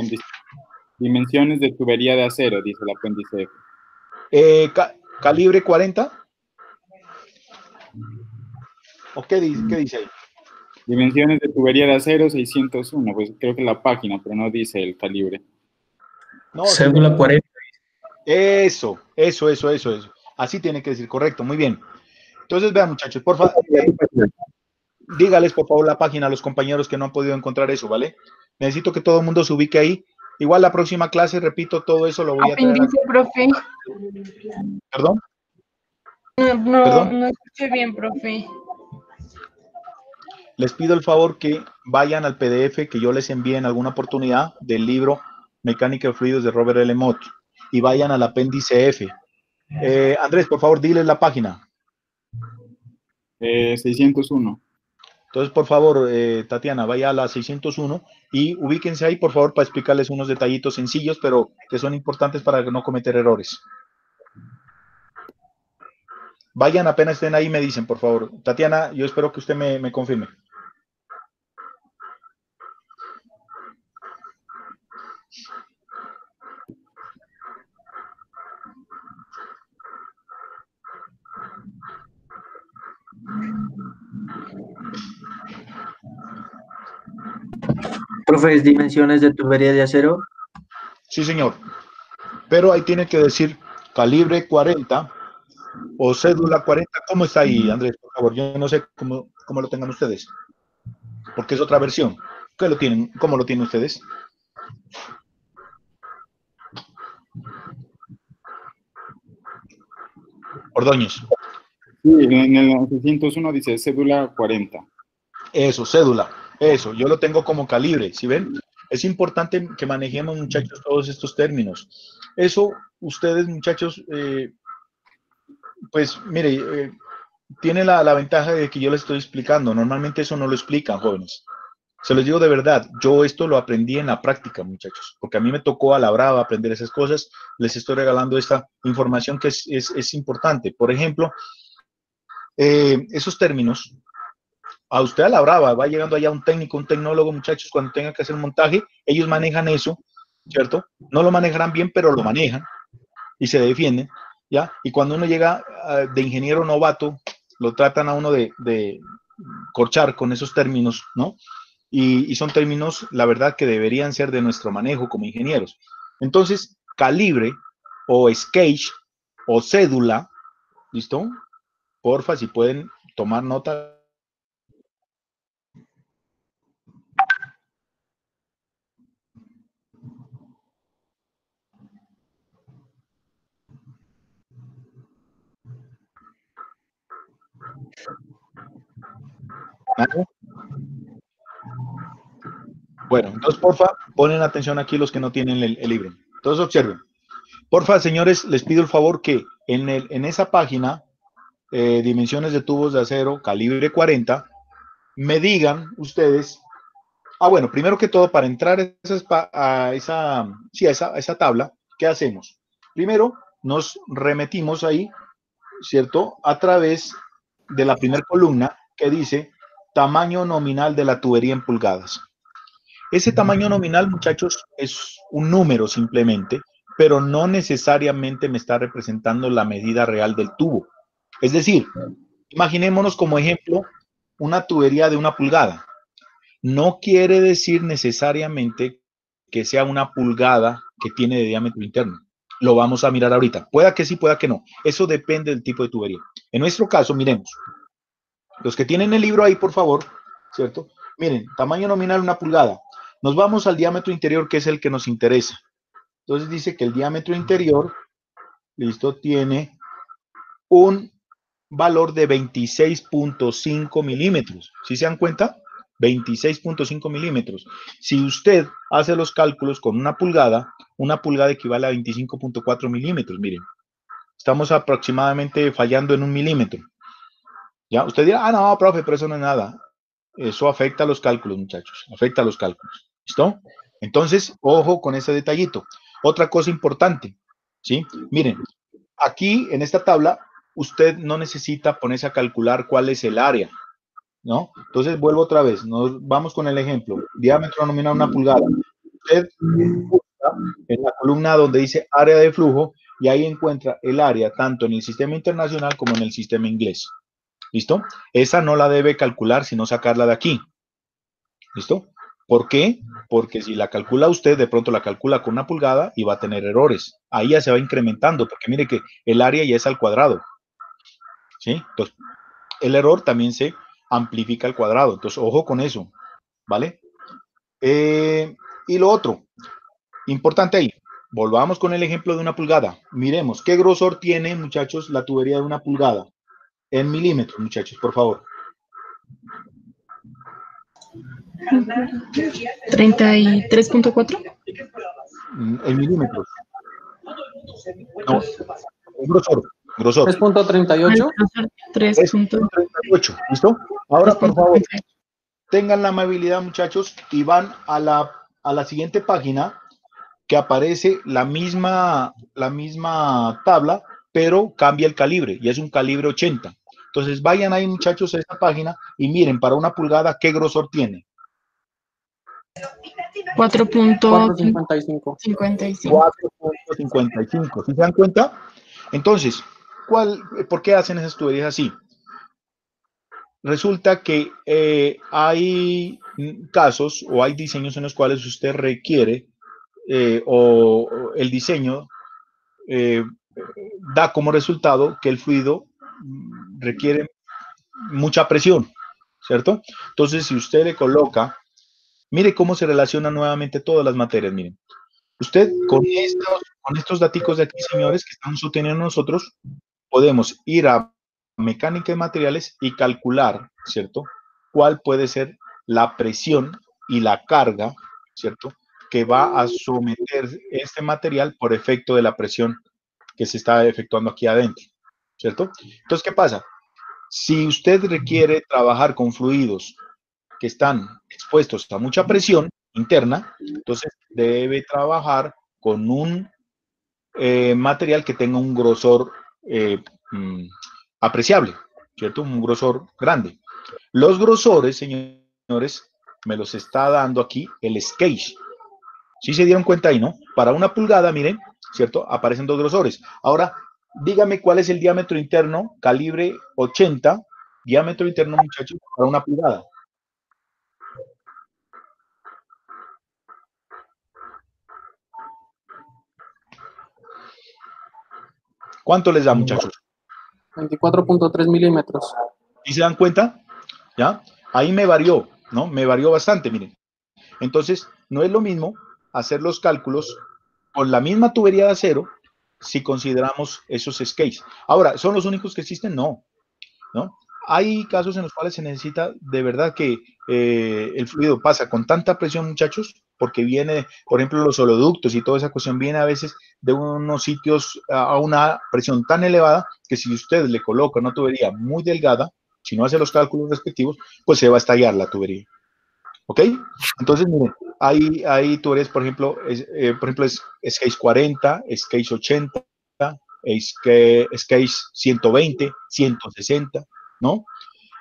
Dimensiones de tubería de acero, dice el apéndice F. Calibre 40. ¿O qué dice ahí? Dimensiones de tubería de acero 601, pues creo que la página, pero no dice el calibre. No, Cédula 40. eso. Así tiene que decir, correcto, muy bien. Entonces, vean, muchachos, por favor, dígales, por favor, la página a los compañeros que no han podido encontrar eso, ¿vale? Necesito que todo el mundo se ubique ahí. Igual la próxima clase, repito, todo eso lo voy a traer Apéndice, profe. ¿Perdón? No, ¿Perdón? no escuché bien, profe. Les pido el favor que vayan al PDF que yo les envié en alguna oportunidad del libro Mecánica de Fluidos de Robert L. Mott y vayan al apéndice F. Andrés, por favor, diles la página. 601. Entonces, por favor, Tatiana, vaya a la 601 y ubíquense ahí, por favor, para explicarles unos detallitos sencillos, pero que son importantes para no cometer errores. Vayan apenas estén ahí, me dicen, por favor. Tatiana, yo espero que usted me confirme. Profe, dimensiones de tubería de acero. Sí, señor. Pero ahí tiene que decir calibre 40 o cédula 40. ¿Cómo está ahí, Andrés? Por favor, yo no sé cómo lo tengan ustedes. Porque es otra versión. ¿Qué lo tienen? ¿Cómo lo tienen ustedes? Ordóñez. Sí, en el 601 dice cédula 40. Eso, cédula. Eso, yo lo tengo como calibre, ¿sí ven? Es importante que manejemos, muchachos, todos estos términos. Eso, ustedes, muchachos, pues, mire, tiene la ventaja de que yo les estoy explicando. Normalmente eso no lo explican, jóvenes. Se los digo de verdad, yo esto lo aprendí en la práctica, muchachos, porque a mí me tocó a la brava aprender esas cosas. Les estoy regalando esta información que es importante. Por ejemplo, esos términos, a usted a la brava, va llegando allá un técnico, un tecnólogo, muchachos, cuando tenga que hacer un montaje, ellos manejan eso, ¿cierto? No lo manejarán bien, pero lo manejan y se defienden, ¿ya? Y cuando uno llega de ingeniero novato, lo tratan a uno de corchar con esos términos, ¿no? Y son términos, la verdad, que deberían ser de nuestro manejo como ingenieros. Entonces, calibre o sketch o cédula, ¿listo? Porfa, si pueden tomar nota. ¿Vale? Bueno, entonces, porfa, ponen atención aquí los que no tienen el libro. Entonces, observen. Porfa, señores, les pido el favor que en esa página, dimensiones de tubos de acero, calibre 40, me digan ustedes. Bueno, primero que todo, para entrar a esa tabla, ¿qué hacemos? Primero, nos remetimos ahí, ¿cierto? A través de la primera columna que dice tamaño nominal de la tubería en pulgadas. Ese tamaño nominal, muchachos, es un número simplemente, pero no necesariamente me está representando la medida real del tubo. Es decir, imaginémonos como ejemplo una tubería de 1 pulgada. No quiere decir necesariamente que sea 1 pulgada que tiene de diámetro interno. Lo vamos a mirar ahorita. Pueda que sí, pueda que no. Eso depende del tipo de tubería. En nuestro caso, miremos. Los que tienen el libro ahí, por favor, ¿cierto? Miren, tamaño nominal 1 pulgada. Nos vamos al diámetro interior, que es el que nos interesa. Entonces dice que el diámetro interior, listo, tiene un valor de 26.5 milímetros. ¿Sí se dan cuenta? 26.5 milímetros. Si usted hace los cálculos con 1 pulgada equivale a 25.4 milímetros. Miren, estamos aproximadamente fallando en 1 milímetro. ¿Ya? Usted dirá, no, profe, pero eso no es nada. Eso afecta a los cálculos, muchachos. Afecta a los cálculos. ¿Listo? Entonces, ojo con ese detallito. Otra cosa importante, ¿sí? Miren, aquí en esta tabla, usted no necesita ponerse a calcular cuál es el área, ¿no? Entonces, vuelvo otra vez. Nos vamos con el ejemplo. Diámetro nominal 1 pulgada. Usted busca en la columna donde dice área de flujo y ahí encuentra el área tanto en el sistema internacional como en el sistema inglés. ¿Listo? Esa no la debe calcular, sino sacarla de aquí. ¿Listo? ¿Por qué? Porque si la calcula usted, de pronto la calcula con 1 pulgada y va a tener errores. Ahí ya se va incrementando, porque mire que el área ya es al cuadrado. ¿Sí? Entonces, el error también se amplifica al cuadrado. Entonces, ojo con eso, ¿vale? Y lo otro, importante ahí, volvamos con el ejemplo de 1 pulgada. Miremos, ¿qué grosor tiene, muchachos, la tubería de 1 pulgada? En milímetros, muchachos, por favor. 33.4. En milímetros. No, grosor, grosor. 3.38. 3.38, ¿listo? Ahora, por favor, tengan la amabilidad, muchachos, y van a la siguiente página, que aparece la misma tabla, pero cambia el calibre, y es un calibre 80. Entonces, vayan ahí, muchachos, a esta página, y miren, para 1 pulgada, ¿qué grosor tiene? 4.55. 4.55, ¿sí se dan cuenta? Entonces, ¿por qué hacen esas tuberías así? Resulta que hay casos o hay diseños en los cuales usted requiere o el diseño da como resultado que el fluido requiere mucha presión, ¿cierto? Entonces, si usted le coloca, mire cómo se relacionan nuevamente todas las materias, miren. Usted con estos daticos de aquí, señores, que estamos obteniendo nosotros, podemos ir a mecánica de materiales y calcular, ¿cierto? ¿Cuál puede ser la presión y la carga, ¿cierto? Que va a someter este material por efecto de la presión que se está efectuando aquí adentro, ¿cierto? Entonces, ¿qué pasa? Si usted requiere trabajar con fluidos que están expuestos a mucha presión interna, entonces debe trabajar con un material que tenga un grosor apreciable, ¿cierto? Un grosor grande. Los grosores, señores, me los está dando aquí el Sketch. ¿Sí se dieron cuenta ahí, no? Para 1 pulgada, miren, ¿cierto? Aparecen 2 grosores. Ahora, dígame cuál es el diámetro interno, calibre 80, diámetro interno, muchachos, para 1 pulgada. ¿Cuánto les da, muchachos? 24.3 milímetros. ¿Sí se dan cuenta? ¿Ya? Ahí me varió, ¿no? Me varió bastante, miren. Entonces, no es lo mismo hacer los cálculos con la misma tubería de acero si consideramos esos skates. Ahora, ¿son los únicos que existen? No, ¿no? Hay casos en los cuales se necesita de verdad que el fluido pasa con tanta presión, muchachos, porque viene, por ejemplo, los oleoductos y toda esa cuestión viene a veces de unos sitios a una presión tan elevada que si usted le coloca una tubería muy delgada, si no hace los cálculos respectivos, pues se va a estallar la tubería. ¿Ok? Entonces, miren, hay tuberías, por ejemplo, es Sketch 40, Sketch 80, Sketch 120, 160, ¿no?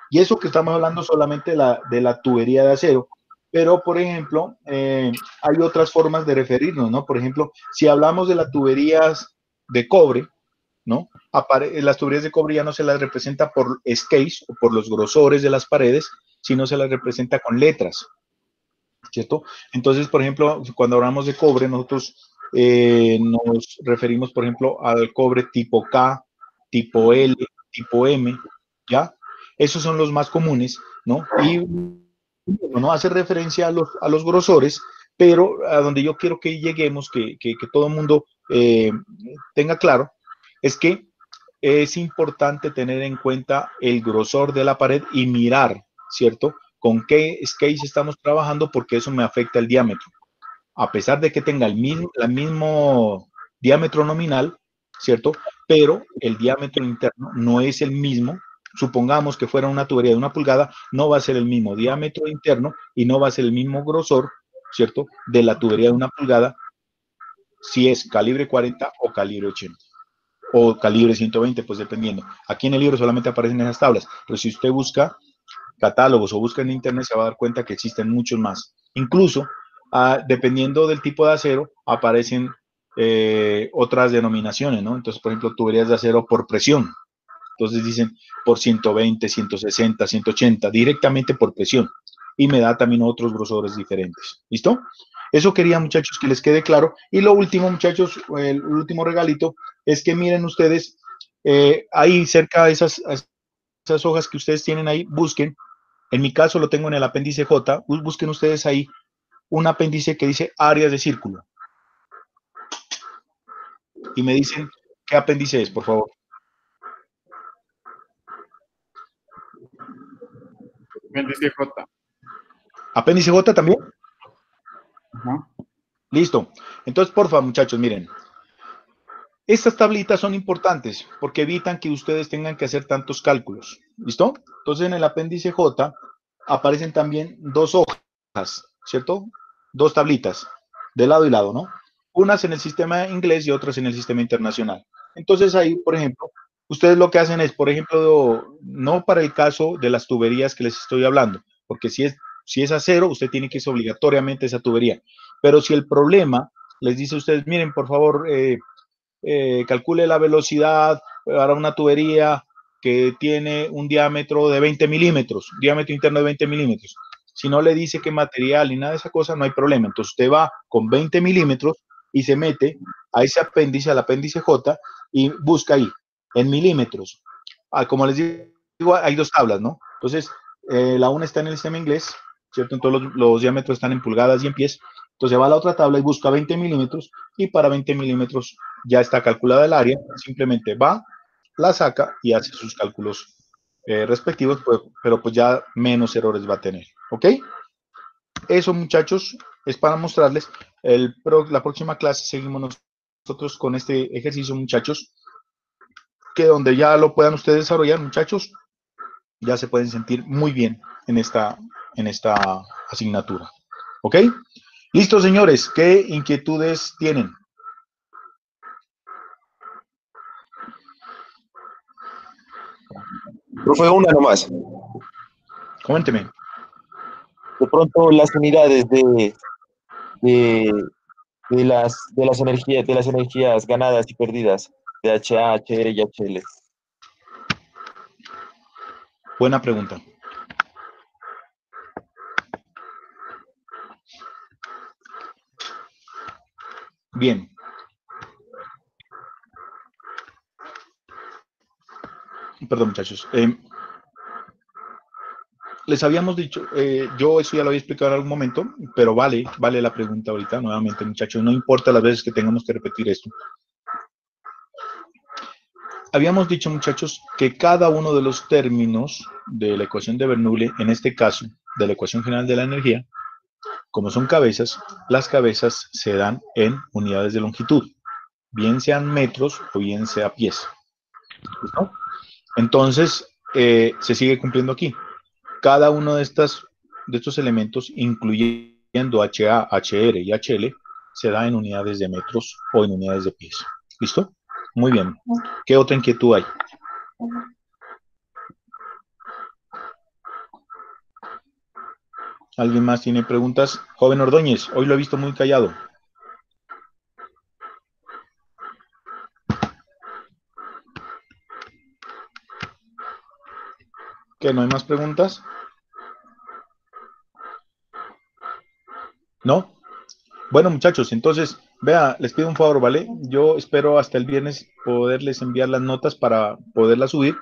Y eso que estamos hablando solamente de la tubería de acero, pero por ejemplo, hay otras formas de referirnos, ¿no? Por ejemplo, si hablamos de las tuberías de cobre, ¿no? Las tuberías de cobre ya no se las representa por skates o por los grosores de las paredes, sino se las representa con letras, ¿cierto? Entonces, por ejemplo, cuando hablamos de cobre, nosotros nos referimos, por ejemplo, al cobre tipo K, tipo L, tipo M, ¿ya? Esos son los más comunes, ¿no? Y no hace referencia a los grosores, pero a donde yo quiero que lleguemos, que todo el mundo tenga claro, es que es importante tener en cuenta el grosor de la pared y mirar, ¿cierto? Con qué skates estamos trabajando, porque eso me afecta el diámetro. A pesar de que tenga el mismo diámetro nominal, ¿cierto? Pero el diámetro interno no es el mismo. Supongamos que fuera una tubería de 1 pulgada, no va a ser el mismo diámetro interno y no va a ser el mismo grosor, ¿cierto? De la tubería de 1 pulgada, si es calibre 40 o calibre 80 o calibre 120, pues dependiendo. Aquí en el libro solamente aparecen esas tablas, pero si usted busca catálogos o busca en internet se va a dar cuenta que existen muchos más. Incluso, dependiendo del tipo de acero, aparecen otras denominaciones, ¿no? Entonces, por ejemplo, tuberías de acero por presión. Entonces dicen por 120, 160, 180, directamente por presión. y me da también otros grosores diferentes. ¿Listo? Eso quería, muchachos, que les quede claro. Y lo último, muchachos, el último regalito es que miren ustedes, ahí cerca de esas hojas que ustedes tienen ahí, busquen. En mi caso lo tengo en el apéndice J. Busquen ustedes ahí un apéndice que dice áreas de círculo. Y me dicen qué apéndice es, por favor. Apéndice J. ¿Apéndice J también? Ajá. Listo. Entonces, por favor, muchachos, miren. Estas tablitas son importantes porque evitan que ustedes tengan que hacer tantos cálculos. ¿Listo? Entonces, en el apéndice J aparecen también dos hojas, ¿cierto? Dos tablitas, de lado y lado, ¿no? Unas en el sistema inglés y otras en el sistema internacional. Entonces, ahí, por ejemplo, ustedes lo que hacen es, por ejemplo, no para el caso de las tuberías que les estoy hablando, porque si es acero, usted tiene que ir obligatoriamente a esa tubería. Pero si el problema les dice a ustedes, miren, por favor, calcule la velocidad para una tubería que tiene un diámetro de 20 milímetros, diámetro interno de 20 milímetros. Si no le dice qué material ni nada de esa cosa, no hay problema. Entonces usted va con 20 milímetros y se mete a ese apéndice, al apéndice J, y busca ahí, en milímetros. Como les digo, hay dos tablas, ¿no? Entonces, la una está en el sistema inglés, ¿cierto? Entonces los diámetros están en pulgadas y en pies. Entonces va a la otra tabla y busca 20 milímetros y para 20 milímetros ya está calculada el área. Simplemente va, la saca y hace sus cálculos respectivos, pero pues ya menos errores va a tener. ¿Ok? Eso, muchachos, es para mostrarles. La próxima clase seguimos nosotros con este ejercicio, muchachos, que donde ya lo puedan ustedes desarrollar, muchachos, ya se pueden sentir muy bien en esta asignatura. ¿Ok? Listo, señores, ¿qué inquietudes tienen? Profe, una nomás. Coménteme. De pronto las unidades de las energías ganadas y perdidas de HA, HR y HL. Buena pregunta. Bien. Perdón, muchachos. Les habíamos dicho, yo eso ya lo había explicado en algún momento, pero vale la pregunta ahorita nuevamente, muchachos. No importa las veces que tengamos que repetir esto. Habíamos dicho, muchachos, que cada uno de los términos de la ecuación de Bernoulli, en este caso, de la ecuación general de la energía, como son cabezas, las cabezas se dan en unidades de longitud, bien sean metros o bien sea pies. ¿Listo? Entonces, se sigue cumpliendo aquí. Cada uno de estos elementos, incluyendo HA, HR y HL, se da en unidades de metros o en unidades de pies. ¿Listo? Muy bien. ¿Qué otra inquietud hay? ¿Alguien más tiene preguntas? Joven Ordóñez, hoy lo he visto muy callado. ¿Qué? ¿No hay más preguntas? ¿No? Bueno, muchachos, entonces, vea, les pido un favor, ¿vale? Yo espero hasta el viernes poderles enviar las notas para poderlas subir.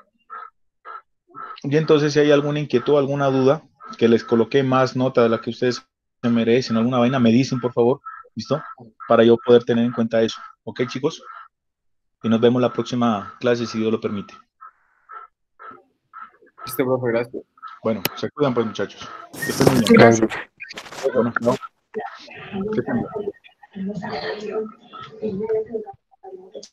Y entonces, si hay alguna inquietud, alguna duda, que les coloque más nota de la que ustedes se merecen, alguna vaina, me dicen, por favor, ¿listo? Para yo poder tener en cuenta eso. ¿Ok, chicos? Y nos vemos la próxima clase, si Dios lo permite. Listo, profe, gracias. Bueno, se cuidan pues, muchachos. Que estén muy bien. Gracias. Bueno, no. Que estén bien.